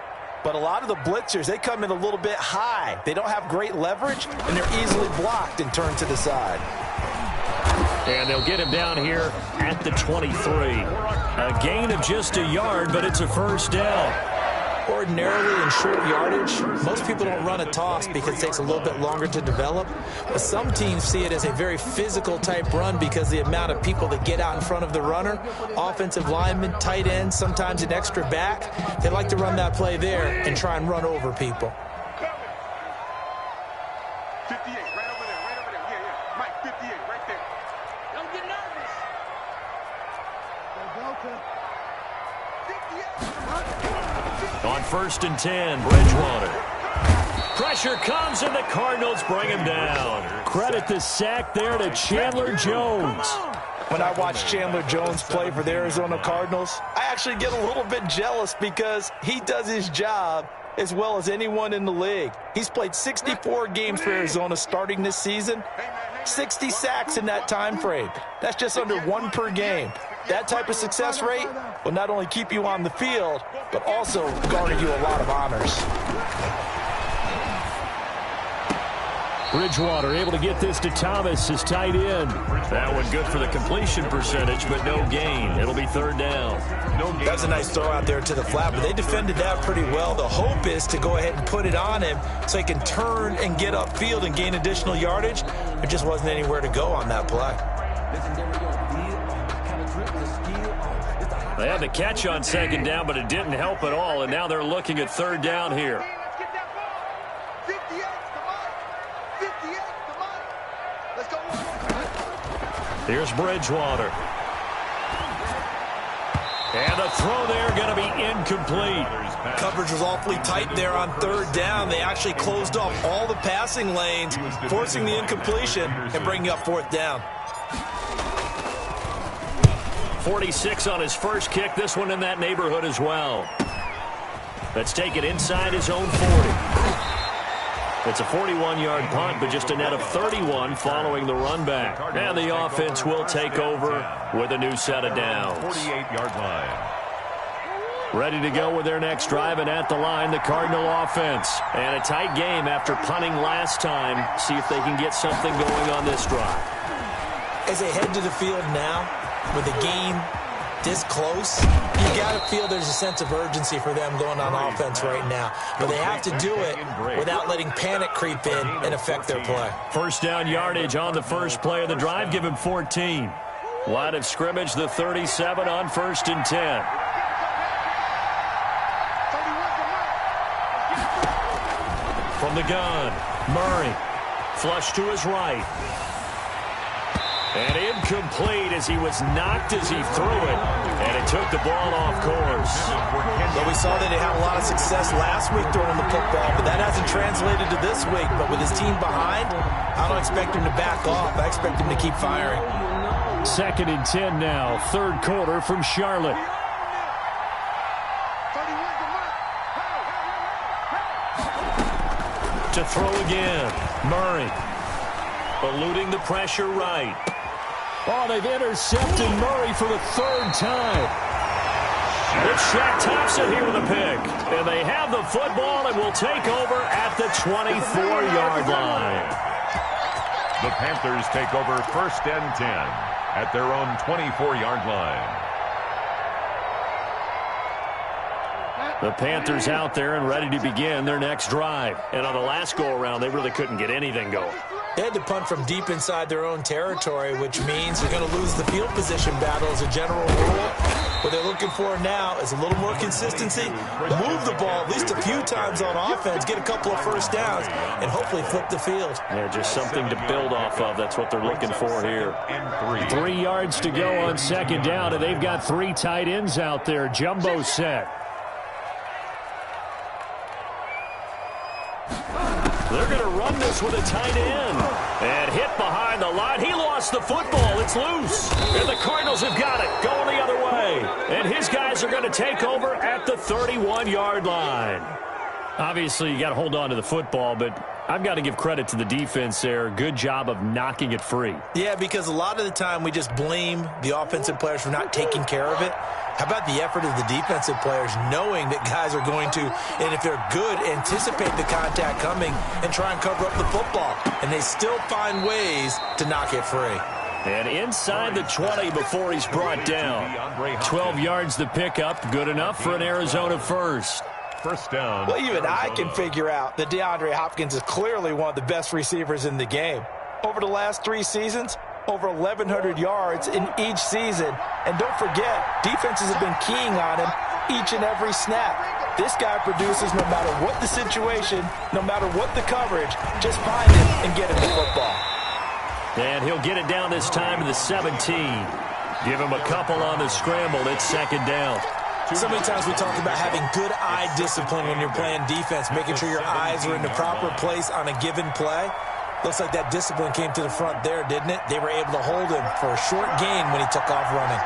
But a lot of the blitzers, they come in a little bit high. They don't have great leverage, and they're easily blocked and turned to the side. And they'll get him down here at the 23. A gain of just a yard, but it's a first down. Ordinarily in short yardage, most people don't run a toss because it takes a little bit longer to develop. But some teams see it as a very physical type run because the amount of people that get out in front of the runner, offensive linemen, tight ends, sometimes an extra back, they like to run that play there and try and run over people. 58, right over there, right over there. Yeah. Mike, 58, right there. Don't get nervous. On 1st and 10, Bridgewater. Pressure comes, and the Cardinals bring him down. Credit the sack there to Chandler Jones. When I watch Chandler Jones play for the Arizona Cardinals, I actually get a little bit jealous because he does his job as well as anyone in the league. He's played 64 games for Arizona starting this season, 60 sacks in that time frame. That's just under 1 per game. That type of success rate will not only keep you on the field, but also garner you a lot of honors. Bridgewater able to get this to Thomas, his tight end. That one good for the completion percentage, but no gain. It'll be 3rd down. That's a nice throw out there to the flat, but they defended that pretty well. The hope is to go ahead and put it on him so he can turn and get upfield and gain additional yardage. There just wasn't anywhere to go on that play. They had the catch on 2nd down, but it didn't help at all, and now they're looking at 3rd down here. Let's get that ball. 58, come on. 58, come on. Let's go. Here's Bridgewater. And the throw there going to be incomplete. Coverage was awfully tight there on third down. They actually closed off all the passing lanes, forcing the incompletion and bringing up fourth down. 46 on his first kick. This one in that neighborhood as well. Let's take it inside his own 40. It's a 41-yard punt, but just a net of 31 following the run back. And the offense will take over with a new set of downs. 48-yard line. Ready to go with their next drive, and at the line, the Cardinal offense. And a tight game after punting last time. See if they can get something going on this drive. As they head to the field now, with the game this close, you got to feel there's a sense of urgency for them going on offense right now. But they have to do it without letting panic creep in and affect their play. First down yardage on the first play of the drive. Give him 14. Line of scrimmage, the 37 on 1st and 10. From the gun, Murray. Flush to his right. And incomplete as he was knocked as he threw it. And it took the ball off course. Well, we saw that he had a lot of success last week throwing the football, but that hasn't translated to this week. But with his team behind, I don't expect him to back off. I expect him to keep firing. 2nd and 10 now, third quarter from Charlotte. To throw again, Murray. Eluding the pressure right. Oh, they've intercepted Murray for the 3rd time. It's Shaq Thompson here with a pick. And they have the football and will take over at the 24-yard line. The Panthers take over 1st and 10 at their own 24-yard line. The Panthers out there and ready to begin their next drive. And on the last go-around, they really couldn't get anything going. They had to punt from deep inside their own territory, which means they're going to lose the field position battle as a general rule. What they're looking for now is a little more consistency, move the ball at least a few times on offense, get a couple of first downs, and hopefully flip the field. Yeah, just something to build off of. That's what they're looking for here. 3 yards to go on 2nd down, and they've got 3 tight ends out there. Jumbo set. They're going to run this with a tight end. And hit behind the line. He lost the football. It's loose. And the Cardinals have got it. Going the other way. And his guys are going to take over at the 31-yard line. Obviously, you got to hold on to the football, but I've got to give credit to the defense there. Good job of knocking it free. Yeah, because a lot of the time we just blame the offensive players for not taking care of it. How about the effort of the defensive players knowing that guys are going to, and if they're good, anticipate the contact coming and try and cover up the football. And they still find ways to knock it free. And inside the 20 before he's brought down. 12 yards the pickup. Good enough for an Arizona first. First down. Well, even I can figure out that DeAndre Hopkins is clearly one of the best receivers in the game. Over the last 3 seasons, over 1,100 yards in each season. And don't forget, defenses have been keying on him each and every snap. This guy produces no matter what the situation, no matter what the coverage. Just find him and get him the football. And he'll get it down this time to the 17. Give him a couple on the scramble. It's 2nd down. So many times we talk about having good eye discipline when you're playing defense, making sure your eyes are in the proper place on a given play. Looks like that discipline came to the front there, didn't it? They were able to hold him for a short gain when he took off running.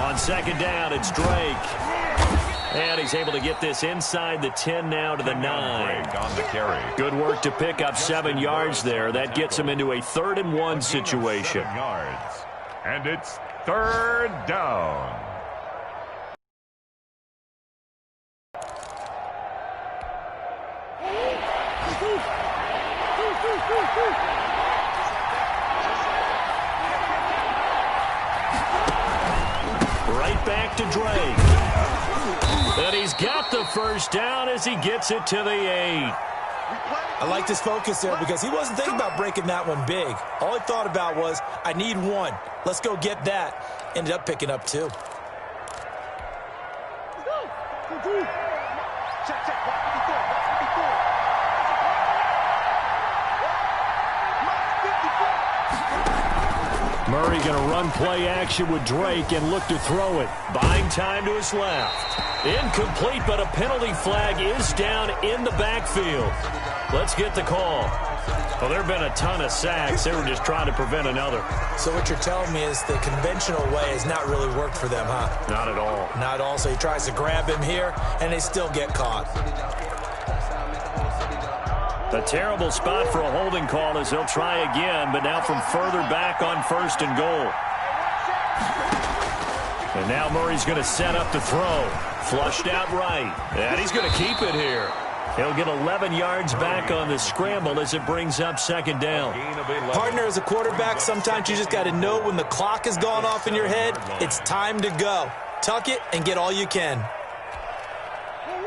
On 2nd down, it's Drake. And he's able to get this inside the 10 now to the 9. On the carry. Good work to pick up 7 yards there. That gets him into a 3rd and 1 situation. 7 yards. And it's 3rd down. Right back to Drake. And he's got the first down as he gets it to the 8. I like this focus there because he wasn't thinking about breaking that one big. All he thought about was, I need 1. Let's go get that. Ended up picking up 2. Murray going to run play action with Drake and look to throw it. Buying time to his left. Incomplete, but a penalty flag is down in the backfield. Let's get the call. Well, there have been a ton of sacks. They were just trying to prevent another. So what you're telling me is the conventional way has not really worked for them, huh? Not at all. Not at all. So he tries to grab him here, and they still get caught. A terrible spot for a holding call as they'll try again, but now from further back on 1st and goal. And now Murray's going to set up to throw. Flushed out right. And he's going to keep it here. He'll get 11 yards back on the scramble as it brings up 2nd down. Partner, as a quarterback, sometimes you just got to know when the clock has gone off in your head, it's time to go. Tuck it and get all you can.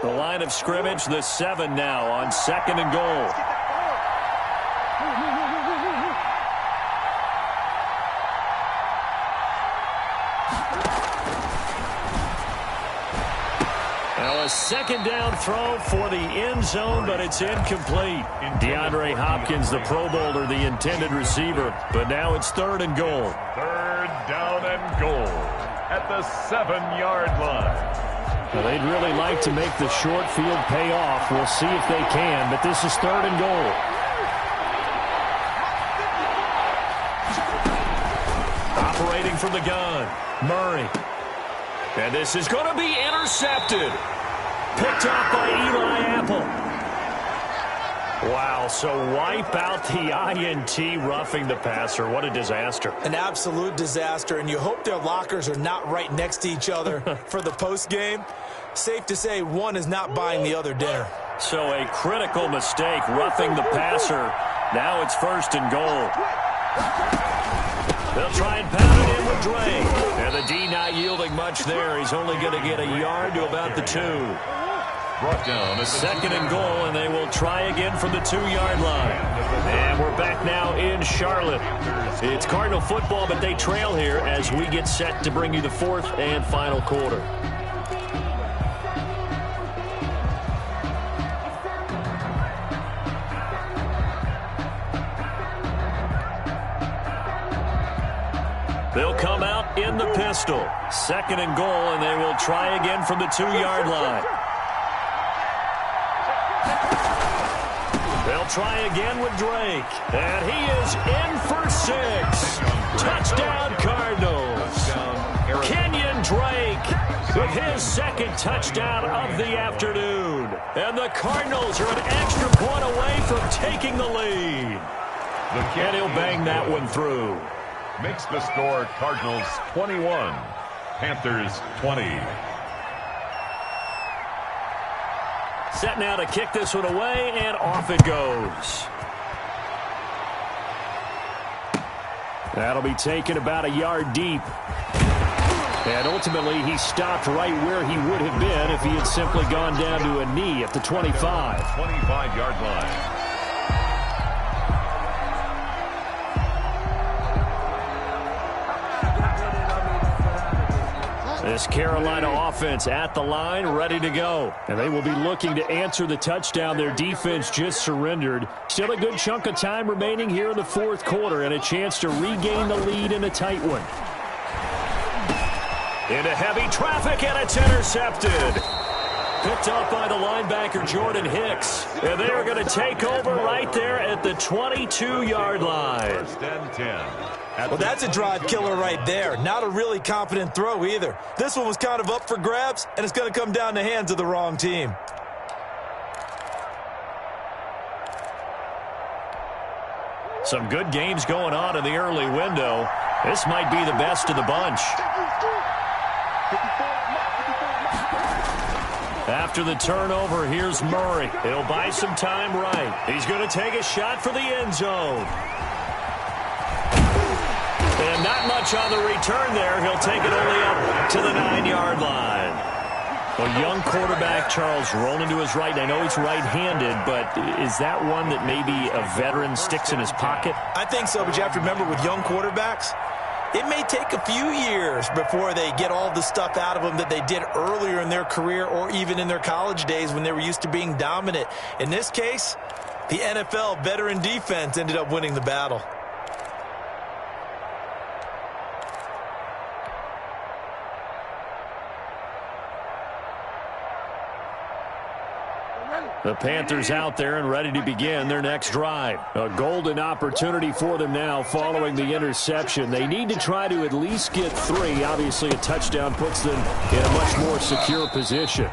The line of scrimmage, the 7 now on 2nd and goal. Now a 2nd down throw for the end zone, but it's incomplete. DeAndre Hopkins, the Pro Bowler, the intended receiver, but now it's 3rd and goal. 3rd down and goal at the 7-yard line. Well, they'd really like to make the short field pay off. We'll see if they can, but this is 3rd and goal. Operating from the gun, Murray. And this is going to be intercepted. Picked off by Eli Apple. Wow, so wipe out the INT, roughing the passer. What a disaster. An absolute disaster, and you hope their lockers are not right next to each other for the post game. Safe to say one is not buying the other dinner. So a critical mistake, roughing the passer. Now it's 1st and goal. They'll try and pound it in with Drake. And the D not yielding much there. He's only going to get a yard to about the 2. Brought down at 2nd and goal, and they will try again from the 2-yard line. And we're back now in Charlotte. It's Cardinal football, but they trail here as we get set to bring you the 4th and final quarter. They'll come out in the pistol. 2nd and goal, and they will try again from the 2-yard line. They'll try again with Drake. And he is in for 6. Touchdown, Cardinals. Kenyon Drake with his 2nd touchdown of the afternoon. And the Cardinals are an extra point away from taking the lead. And he'll bang that one through. Makes the score Cardinals 21, Panthers 20. Set now to kick this one away, and off it goes. That'll be taken about a yard deep. And ultimately, he stopped right where he would have been if he had simply gone down to a knee at the 25. 25-yard line. This Carolina offense at the line, ready to go. And they will be looking to answer the touchdown their defense just surrendered. Still a good chunk of time remaining here in the 4th quarter and a chance to regain the lead in a tight one. Into heavy traffic, and it's intercepted. Picked up by the linebacker, Jordan Hicks. And they are going to take over right there at the 22-yard line. 1st and 10. Well, that's a drive killer right there. Not a really confident throw either. This one was kind of up for grabs, and it's going to come down the hands of the wrong team. Some good games going on in the early window. This might be the best of the bunch. After the turnover, here's Murray. He'll buy some time right. He's going to take a shot for the end zone. And not much on the return there. He'll take it only up to the 9-yard line. Well, young quarterback Charles rolling to his right. I know he's right-handed, but is that one that maybe a veteran sticks in his pocket? I think so, but you have to remember with young quarterbacks, it may take a few years before they get all the stuff out of them that they did earlier in their career or even in their college days when they were used to being dominant. In this case, the NFL veteran defense ended up winning the battle. The Panthers out there and ready to begin their next drive. A golden opportunity for them now following the interception. They need to try to at least get 3. Obviously, a touchdown puts them in a much more secure position.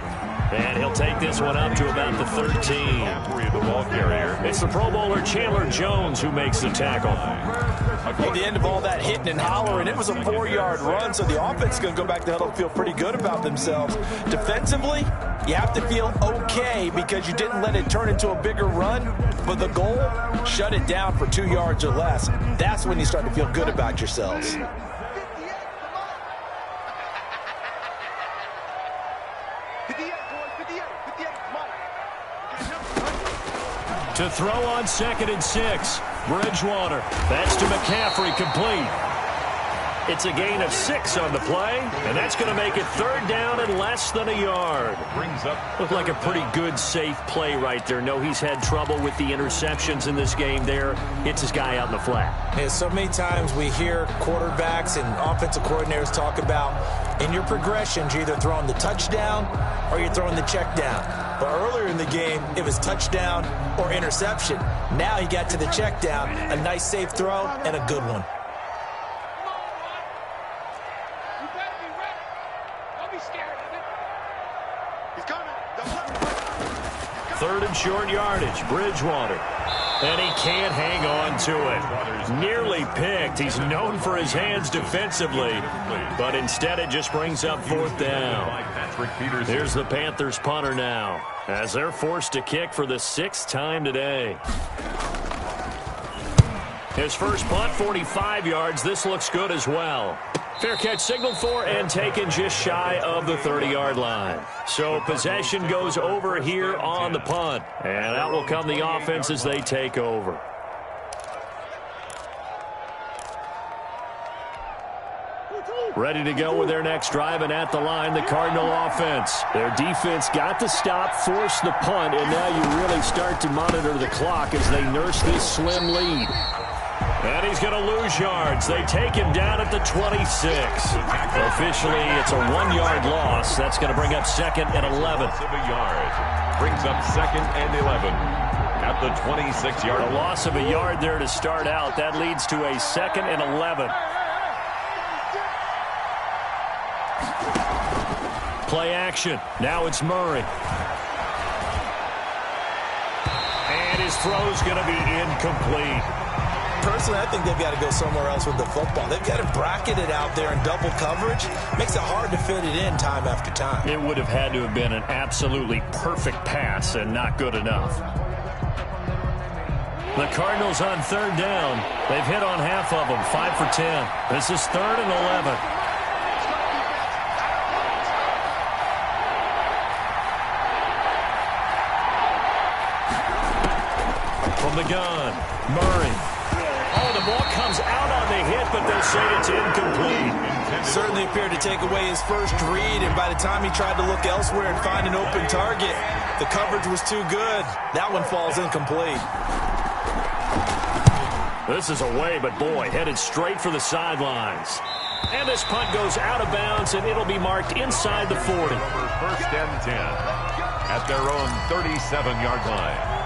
And he'll take this one up to about the 13. The ball carrier. It's the Pro Bowler Chandler Jones who makes the tackle. At the end of all that hitting and hollering, it was a 4-yard run, so the offense is going to go back to huddle and feel pretty good about themselves. Defensively, you have to feel okay because you didn't let it turn into a bigger run, but the goal, shut it down for 2 yards or less. That's when you start to feel good about yourselves. To throw on 2nd and 6. Bridgewater. That's to McCaffrey, complete. It's a gain of 6 on the play, and that's going to make it 3rd down and less than a yard. Brings up. Looked like a pretty good, safe play right there. No, he's had trouble with the interceptions in this game there. Hits his guy out in the flat. Yeah, so many times we hear quarterbacks and offensive coordinators talk about in your progressions, you're either throwing the touchdown or you're throwing the check down. But earlier in the game, it was touchdown or interception. Now he got to the check down, a nice safe throw, and a good one. Third and short yardage, Bridgewater. And he can't hang on to it. Nearly picked. He's known for his hands defensively, but instead it just brings up 4th down. Here's the Panthers punter now, as they're forced to kick for the 6th time today. His first punt, 45 yards. This looks good as well. Fair catch signaled for and taken just shy of the 30-yard line. So possession goes over here on the punt. And out will come the offense as they take over. Ready to go with their next drive, and at the line, the Cardinal offense. Their defense got the stop, forced the punt, and now you really start to monitor the clock as they nurse this slim lead. And he's going to lose yards. They take him down at the 26. Officially, it's a 1-yard loss. That's going to bring up 2nd and 11. Brings up 2nd and 11 at the 26-yard line. A loss of a yard there to start out. That leads to a 2nd and 11. Play action. Now it's Murray. And his throw's going to be incomplete. Personally, I think they've got to go somewhere else with the football. They've got to bracket it out there in double coverage. Makes it hard to fit it in time after time. It would have had to have been an absolutely perfect pass and not good enough. The Cardinals on 3rd down. They've hit on half of them, 5 for 10. This is 3rd and 11. From the gun, Murray. Oh, the ball comes out on the hit, but they'll say it's incomplete. Certainly appeared to take away his first read, and by the time he tried to look elsewhere and find an open target, the coverage was too good. That one falls incomplete. This is away, but boy, headed straight for the sidelines. And this punt goes out of bounds, and it'll be marked inside the 40. 1st and 10 at their own 37-yard line.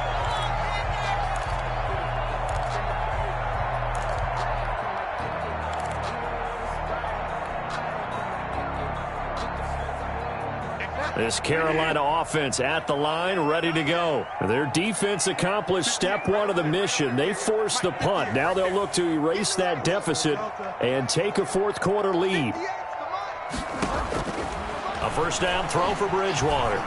This Carolina offense at the line, ready to go. Their defense accomplished step 1 of the mission. They forced the punt. Now they'll look to erase that deficit and take a 4th quarter lead. A 1st down throw for Bridgewater.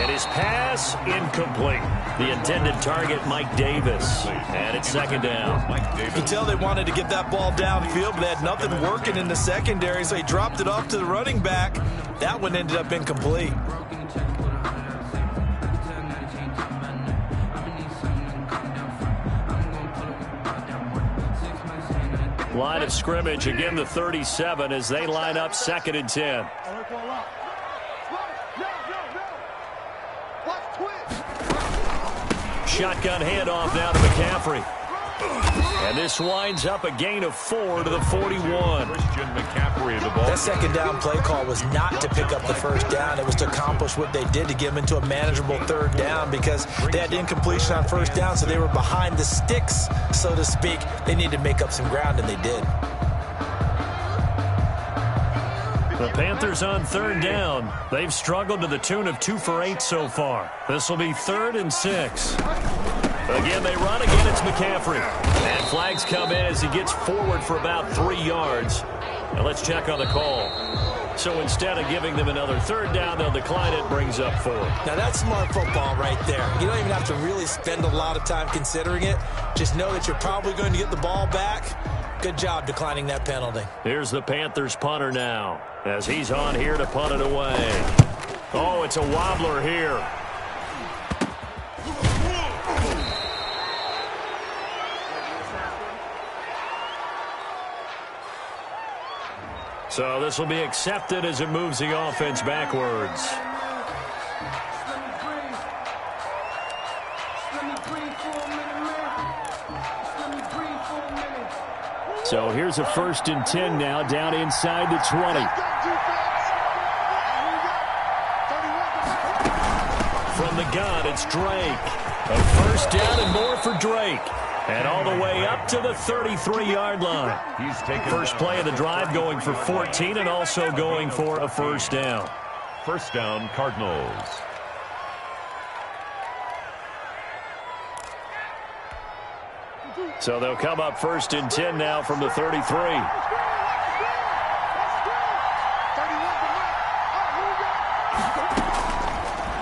And his pass incomplete. The intended target, Mike Davis. And it's 2nd down. You can tell they wanted to get that ball downfield, but they had nothing working in the secondary, so he dropped it off to the running back. That one ended up incomplete. Line of scrimmage, again the 37 as they line up 2nd and 10. Shotgun handoff now to McCaffrey. And this winds up a gain of 4 to the 41. Christian McCaffrey, the ball. That second down play call was not to pick up the first down. It was to accomplish what they did, to get them into a manageable third down, because they had incompletion on first down, so they were behind the sticks, so to speak. They needed to make up some ground, and they did. The Panthers on third down. They've struggled to the tune of 2 for 8 so far. This will be 3rd and 6. Again, they run. Again, it's McCaffrey. And flags come in as he gets forward for about 3 yards. Now let's check on the call. So instead of giving them another third down, they'll decline it, brings up 4. Now that's smart football right there. You don't even have to really spend a lot of time considering it. Just know that you're probably going to get the ball back. Good job declining that penalty. Here's the Panthers punter now, as he's on here to punt it away. Oh, it's a wobbler here. So this will be accepted as it moves the offense backwards. So here's a 1st and 10 now, down inside the 20. From the gun, it's Drake. A 1st down and more for Drake. And all the way up to the 33-yard line. He's taken First play of the drive, going for 14 and also going for a 1st down. 1st down, Cardinals. So they'll come up 1st and 10 now from the 33.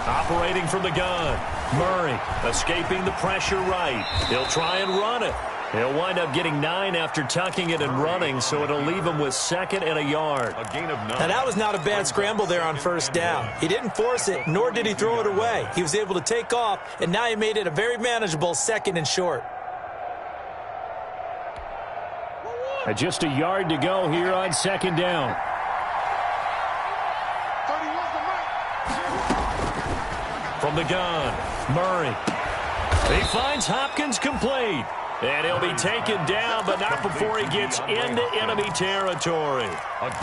Operating from the gun, Murray escaping the pressure right. He'll try and run it. He'll wind up getting 9 after tucking it and running, so it'll leave him with 2nd and a yard. A gain of 9. Now that was not a bad scramble there on 1st down. He didn't force it, nor did he throw it away. He was able to take off, and now he made it a very manageable 2nd and short. Just a yard to go here on 2nd down. From the gun, Murray. He finds Hopkins complete. And he'll be taken down, but not before he gets into enemy territory.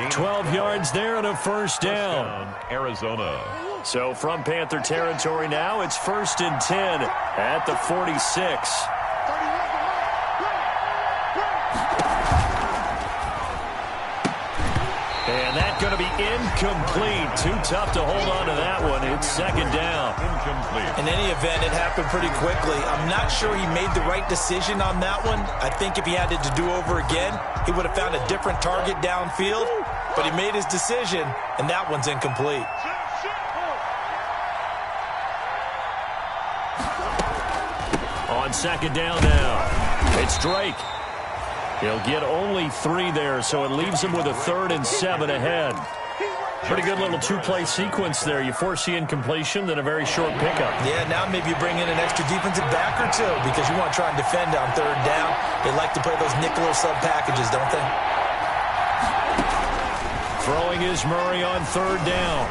12 yards there and a 1st down. Arizona. So from Panther territory now, it's 1st and 10 at the 46. And that's going to be incomplete. Too tough to hold on to that one. It's 2nd down. Incomplete. In any event, it happened pretty quickly. I'm not sure he made the right decision on that one. I think if he had it to do over again, he would have found a different target downfield. But he made his decision, and that one's incomplete. On 2nd down now, it's Drake. He'll get only 3 there, so it leaves him with a 3rd and 7 ahead. Pretty good little 2-play sequence there. You force the incompletion, then a very short pickup. Yeah, now maybe you bring in an extra defensive back or 2 because you want to try and defend on 3rd down. They like to play those nickel or sub packages, don't they? Throwing is Murray on 3rd down.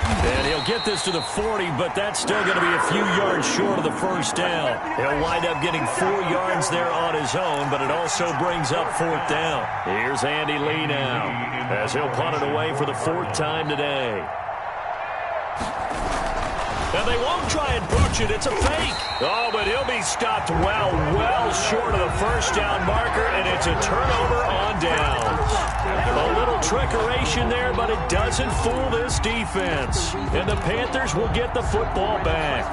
And he'll get this to the 40, but that's still going to be a few yards short of the 1st down. He'll wind up getting 4 yards there on his own, but it also brings up 4th down. Here's Andy Lee now, as he'll punt it away for the 4th time today. And they won't try and pooch it. It's a fake. Oh, but he'll be stopped well short of the 1st down marker, and it's a turnover on downs. A little trickeration there, but it doesn't fool this defense. And the Panthers will get the football back.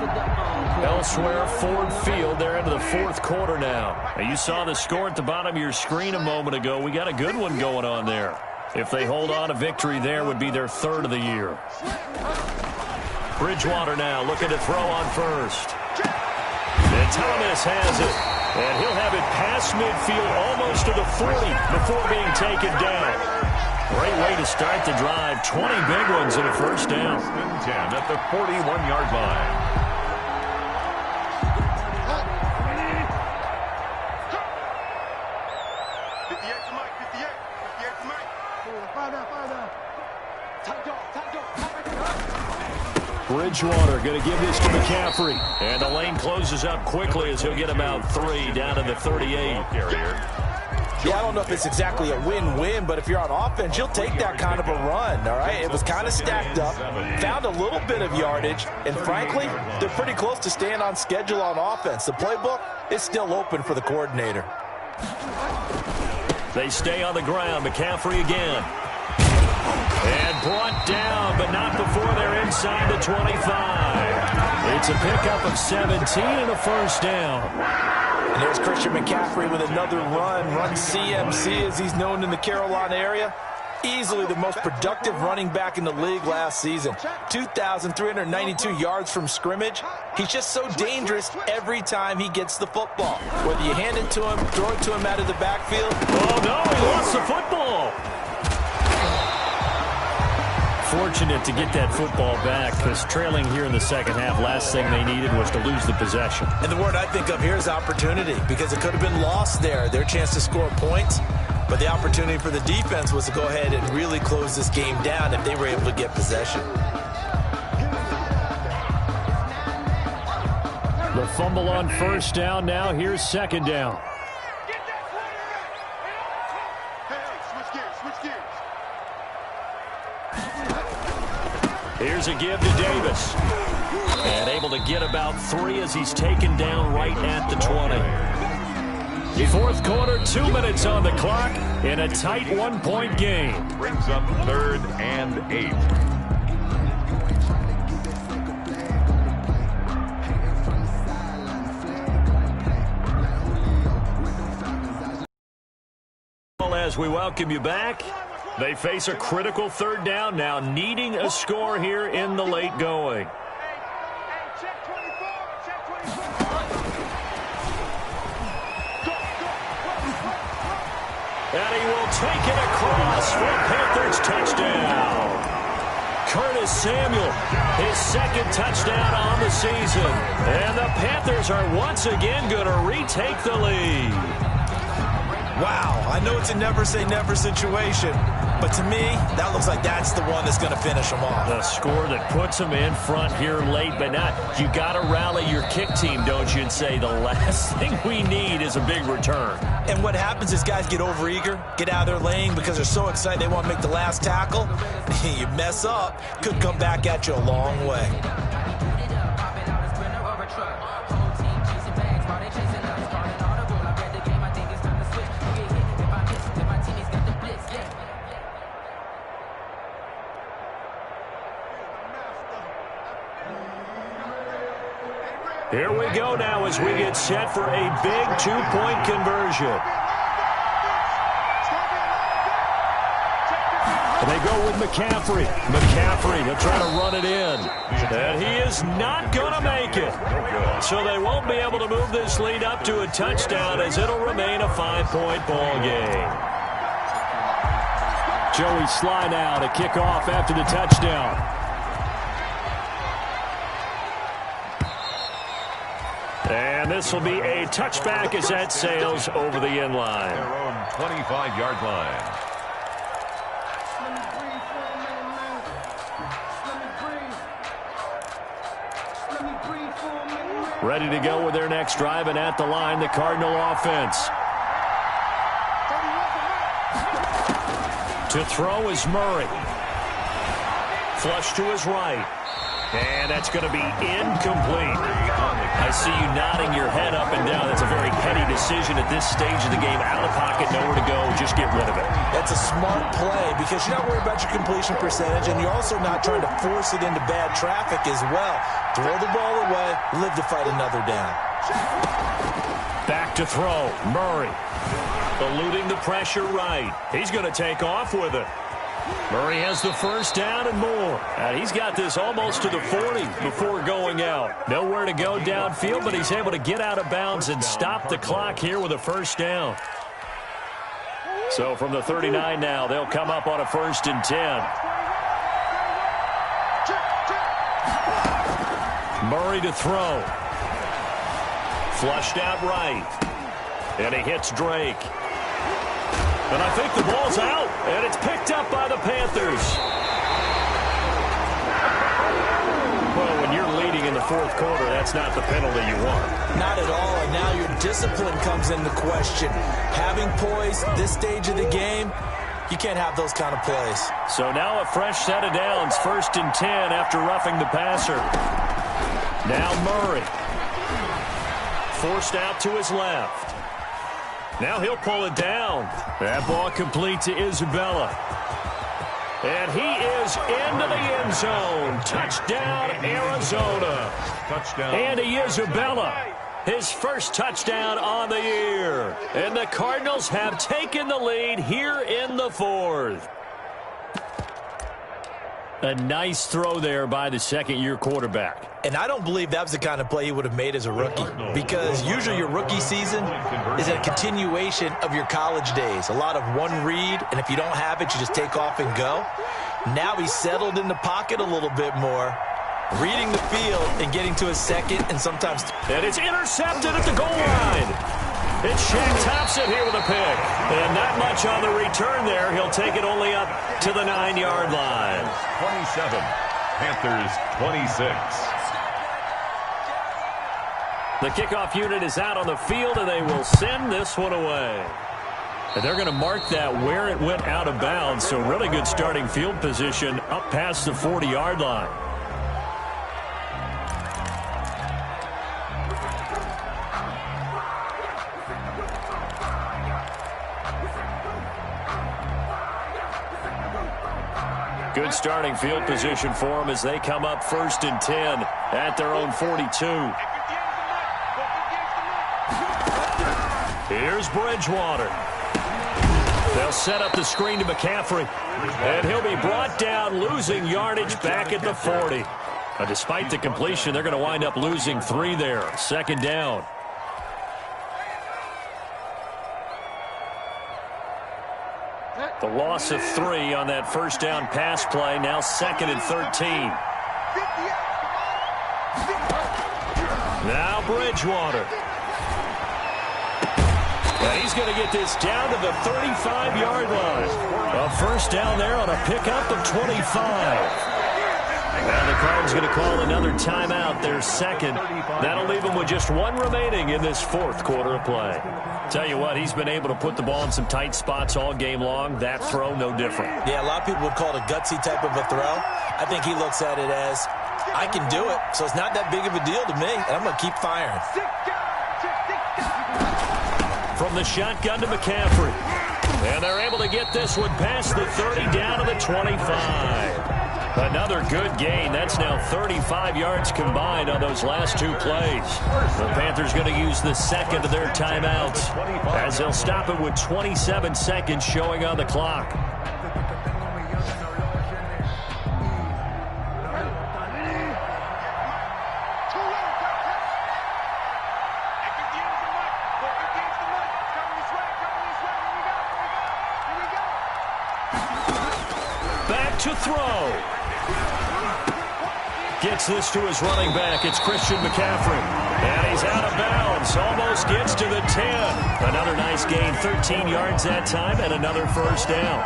Elsewhere, Ford Field, they're into the 4th quarter now. You saw the score at the bottom of your screen a moment ago. We got a good one going on there. If they hold on, a victory there would be their 3rd of the year. Bridgewater now looking to throw on 1st. And Thomas has it. And he'll have it past midfield almost to the 40 before being taken down. Great way to start the drive. 20 big ones and a 1st down. 10 at the 41-yard line. Bridgewater going to give this to McCaffrey. And the lane closes up quickly as he'll get about 3 down to the 38. Yeah, I don't know if it's exactly a win-win, but if you're on offense, you'll take that kind of a run, all right? It was kind of stacked up, found a little bit of yardage, and frankly, they're pretty close to staying on schedule on offense. The playbook is still open for the coordinator. They stay on the ground. McCaffrey again. And brought down, but not before they're inside the 25. It's a pickup of 17 and a first down. And there's Christian McCaffrey with another run CMC as he's known in the Carolina area. Easily the most productive running back in the league last season. 2,392 yards from scrimmage. He's just so dangerous every time he gets the football. Whether you hand it to him, throw it to him out of the backfield. Oh, no, he lost the football. Fortunate to get that football back because trailing here in the second half, last thing they needed was to lose the possession. And the word I think of here is opportunity because it could have been lost there. Their chance to score points, but the opportunity for the defense was to go ahead and really close this game down if they were able to get possession. The fumble on first down now. Here's second down. Here's a give to Davis. And able to get about 3 as he's taken down right at the 20. Fourth quarter, 2 minutes on the clock in a tight 1-point game. Brings up 3rd and 8. As we welcome you back, they face a critical third down now, needing a score here in the late going. And he will take it across for a Panthers touchdown. Curtis Samuel, his second touchdown on the season. And the Panthers are once again going to retake the lead. Wow, I know it's a never-say-never situation, but to me, that looks like that's the one that's going to finish them off. The score that puts them in front here late, but not. You got to rally your kick team, don't you, and say the last thing we need is a big return. And what happens is guys get overeager, get out of their lane because they're so excited they want to make the last tackle. You mess up, could come back at you a long way. Here we go now as we get set for a big 2-point conversion. They go with McCaffrey. McCaffrey, they'll try to run it in. And he is not going to make it. So they won't be able to move this lead up to a touchdown as it'll remain a 5-point ball game. Joey Sly now to kick off after the touchdown. And this will be a touchback as that sails over the end line. Their own 25-yard line. Ready to go with their next drive, and at the line, the Cardinal offense. To throw is Murray. Flush to his right. And that's going to be incomplete. I see you nodding your head up and down. That's a very heady decision at this stage of the game. Out of pocket, nowhere to go. Just get rid of it. That's a smart play because you're not worried about your completion percentage, and you're also not trying to force it into bad traffic as well. Throw the ball away, live to fight another down. Back to throw. Murray eluding the pressure right. He's going to take off with it. Murray has the first down and more. And he's got this almost to the 40 before going out. Nowhere to go downfield, but he's able to get out of bounds and stop the clock here with a first down. So from the 39 now, they'll come up on a 1st and 10. Murray to throw. Flushed out right. And he hits Drake. And I think the ball's out, and it's picked up by the Panthers. fourth quarter, that's not the penalty you want. Not at all, and now your discipline comes into question. Having poise this stage of the game, you can't have those kind of plays. So now a fresh set of downs, 1st and 10 after roughing the passer. Now Murray. Forced out to his left. Now he'll pull it down. That ball complete to Isabella. And he is into the end zone. Touchdown, Arizona. Touchdown. Andy Isabella, his first touchdown on the year. And the Cardinals have taken the lead here in the fourth. A nice throw there by the second-year quarterback. And I don't believe that was the kind of play he would have made as a rookie, because usually your rookie season is a continuation of your college days. A lot of one read, and if you don't have it, you just take off and go. Now he's settled in the pocket a little bit more, reading the field and getting to his second and sometimes... And it's intercepted at the goal line. It's Shaq Thompson here with a pick. And not much on the return there. He'll take it only up to the 9-yard line. 27. Panthers 26. The kickoff unit is out on the field, and they will send this one away. And they're going to mark that where it went out of bounds. So really good starting field position up past the 40-yard line. Good starting field position for them as they come up 1st and 10 at their own 42. Here's Bridgewater. They'll set up the screen to McCaffrey. And he'll be brought down, losing yardage back at the 40. Despite the completion, they're going to wind up losing 3 there. 2nd down. The loss of 3 on that first down pass play. Now 2nd and 13. Now Bridgewater. And he's going to get this down to the 35-yard line. A first down there on a pickup of 25. Now the Cardinals going to call another timeout, their second. That'll leave them with just 1 remaining in this fourth quarter of play. Tell you what, he's been able to put the ball in some tight spots all game long. That throw, no different. Yeah, a lot of people would call it a gutsy type of a throw. I think he looks at it as, I can do it, so it's not that big of a deal to me, and I'm going to keep firing. From the shotgun to McCaffrey. And they're able to get this one past the 30 down to the 25. Another good gain. That's now 35 yards combined on those last 2 plays. The Panthers going to use the second of their timeouts as they'll stop it with 27 seconds showing on the clock. Back to throw. Gets this to his running back. It's Christian McCaffrey. And he's out of bounds. Almost gets to the 10. Another nice gain. 13 yards that time and another first down.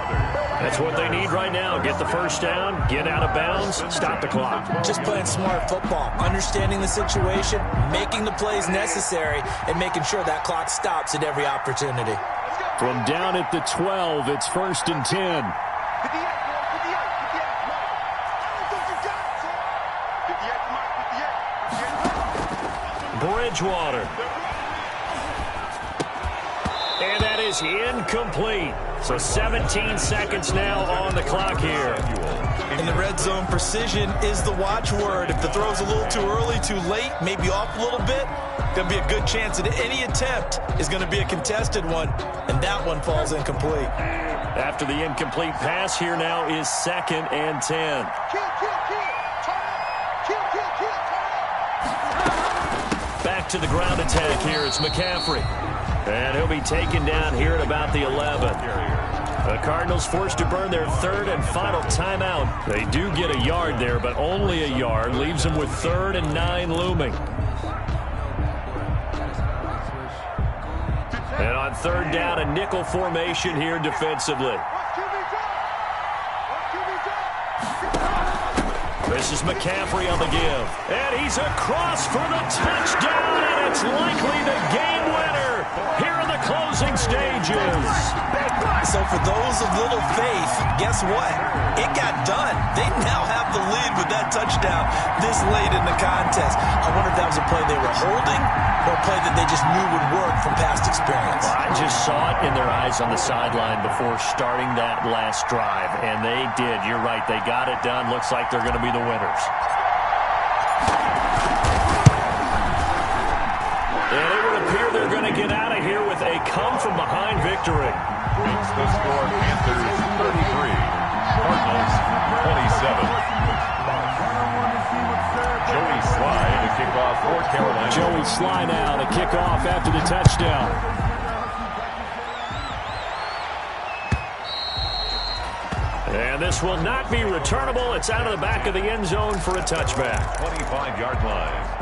That's what they need right now. Get the first down, get out of bounds, stop the clock. Just playing smart football, understanding the situation, making the plays necessary, and making sure that clock stops at every opportunity. From down at the 12, it's 1st and 10. Bridgewater. And that is incomplete. So 17 seconds now on the clock here. In the red zone, precision is the watchword. If the throw's a little too early, too late, maybe off a little bit, going to be a good chance that any attempt is going to be a contested one, and that one falls incomplete. After the incomplete pass, here now is 2nd and 10. Back to the ground attack here. It's McCaffrey. And he'll be taken down here at about the 11. The Cardinals forced to burn their 3rd and final timeout. They do get a yard there, but only a yard. Leaves them with 3rd and 9 looming. And on 3rd down, a nickel formation here defensively. This is McCaffrey on the give. And he's across for the touchdown, and it's likely the game winner here in the closing stages. So for those of little faith, guess what? It got done. They now have the lead with that touchdown this late in the contest. I wonder if that was a play they were holding or a play that they just knew would work from past experience. Well, I just saw it in their eyes on the sideline before starting that last drive, and they did. You're right. They got it done. Looks like they're going to be the winners. And it would appear they're going to get out of here with a come-from-behind victory. Makes the score Panthers 33, Cardinals 27. Joey Slye to kick off for Carolina. Joey Slye now to kick off after the touchdown. And this will not be returnable. It's out of the back of the end zone for a touchback. 25-yard line.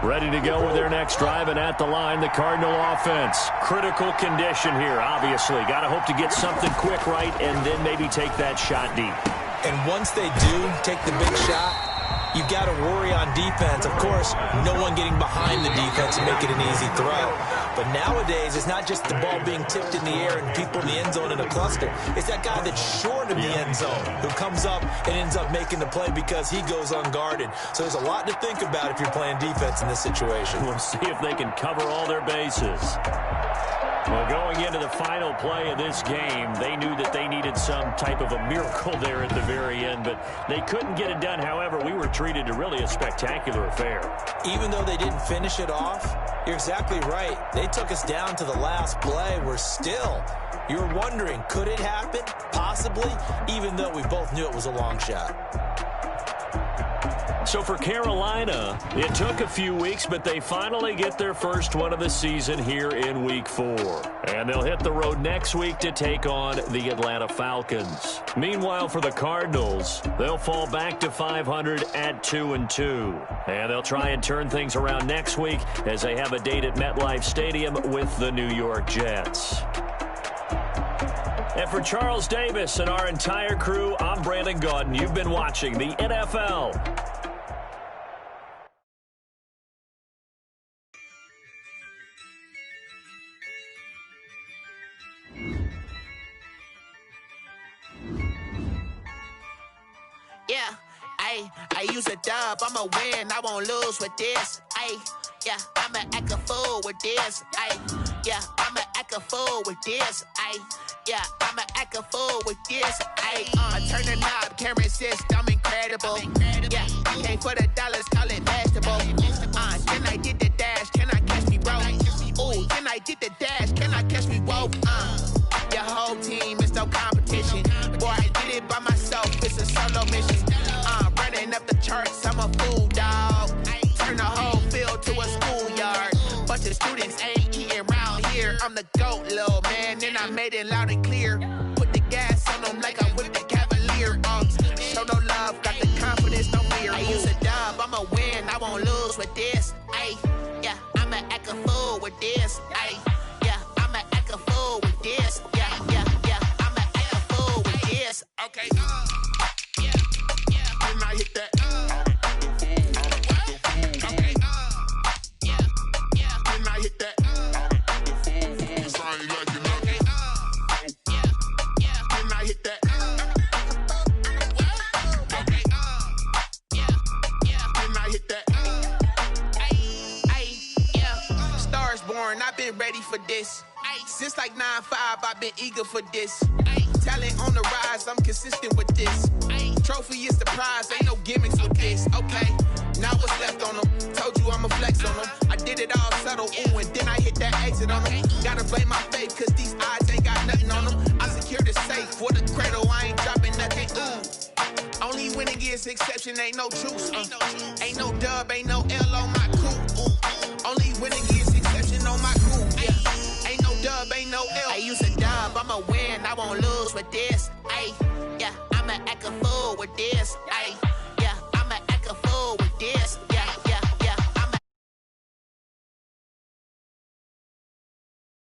Ready to go with their next drive, and at the line, the Cardinal offense. Critical condition here, obviously. Got to hope to get something quick right and then maybe take that shot deep. And once they do take the big shot, you've got to worry on defense. Of course, no one getting behind the defense and make it an easy throw. But nowadays, it's not just the ball being tipped in the air and people in the end zone in a cluster. It's that guy that's short of the end zone who comes up and ends up making the play because he goes unguarded. So there's a lot to think about if you're playing defense in this situation. We'll see if they can cover all their bases. Well, going into the final play of this game, they knew that they needed some type of a miracle there at the very end, but they couldn't get it done. However, we were treated to really a spectacular affair. Even though they didn't finish it off, you're exactly right. They took us down to the last play. You're wondering, could it happen? Possibly, even though we both knew it was a long shot. So for Carolina, it took a few weeks, but they finally get their first one of the season here in Week 4. And they'll hit the road next week to take on the Atlanta Falcons. Meanwhile, for the Cardinals, they'll fall back to 500 at 2-2. And they'll try and turn things around next week as they have a date at MetLife Stadium with the New York Jets. And for Charles Davis and our entire crew, I'm Brandon Gaudin. You've been watching the NFL. Yeah, I use a dub, I'ma win, I won't lose with this. Yeah, I'ma act a fool with this. Yeah, I'ma act a fool with this. Yeah, I'ma act a fool with this. Turn the knob, camera assist, I'm incredible. Yeah, came for the dollars, call it vegetable. Then I did the dash, can I catch me, bro? Ooh, then I did the dash, can I catch me, whoa? Your whole team is no competition. Boy, I did it by myself, it's a solo mission. Running up the charts, I'm a fool, dog. Turn the whole field to a schoolyard. Bunch of students ain't eating round here. I'm the GOAT, little man, and I made it loud and clear. Put the gas on them like I whipped the Cavalier. Show no love, got the confidence, no fear. I use a dub, I'ma win, I won't lose with this. Yeah, I'ma act a fool with this. Yeah, I'ma act a fool with this. Yeah, I'ma act a fool with this. Okay, and I hit that. Okay, and I hit that. Sorry, like you know. Okay, and I hit that. Okay, and I hit that. Yeah, Stars born, I've been ready for this. Since like 9-5, I've been eager for this. Talent on the rise, I'm consistent with this. Trophy is the prize, ain't no gimmicks with this. Okay, now what's left on them? Told you I'ma flex on them. I did it all subtle, ooh, and then I hit that exit on them. Gotta blame my faith, cause these odds ain't got nothing on them. I secure the safe for the cradle, I ain't dropping nothing, ooh. Only winning is exception, ain't no truce. Ain't no dub, ain't no L on my crew. Only winning is exception on my crew, yeah. Ain't no dub, ain't no L. I use a dub, I'ma win, I won't lose with this. Yeah, I'ma act a fool with this. Yeah, I'ma act a fool with this.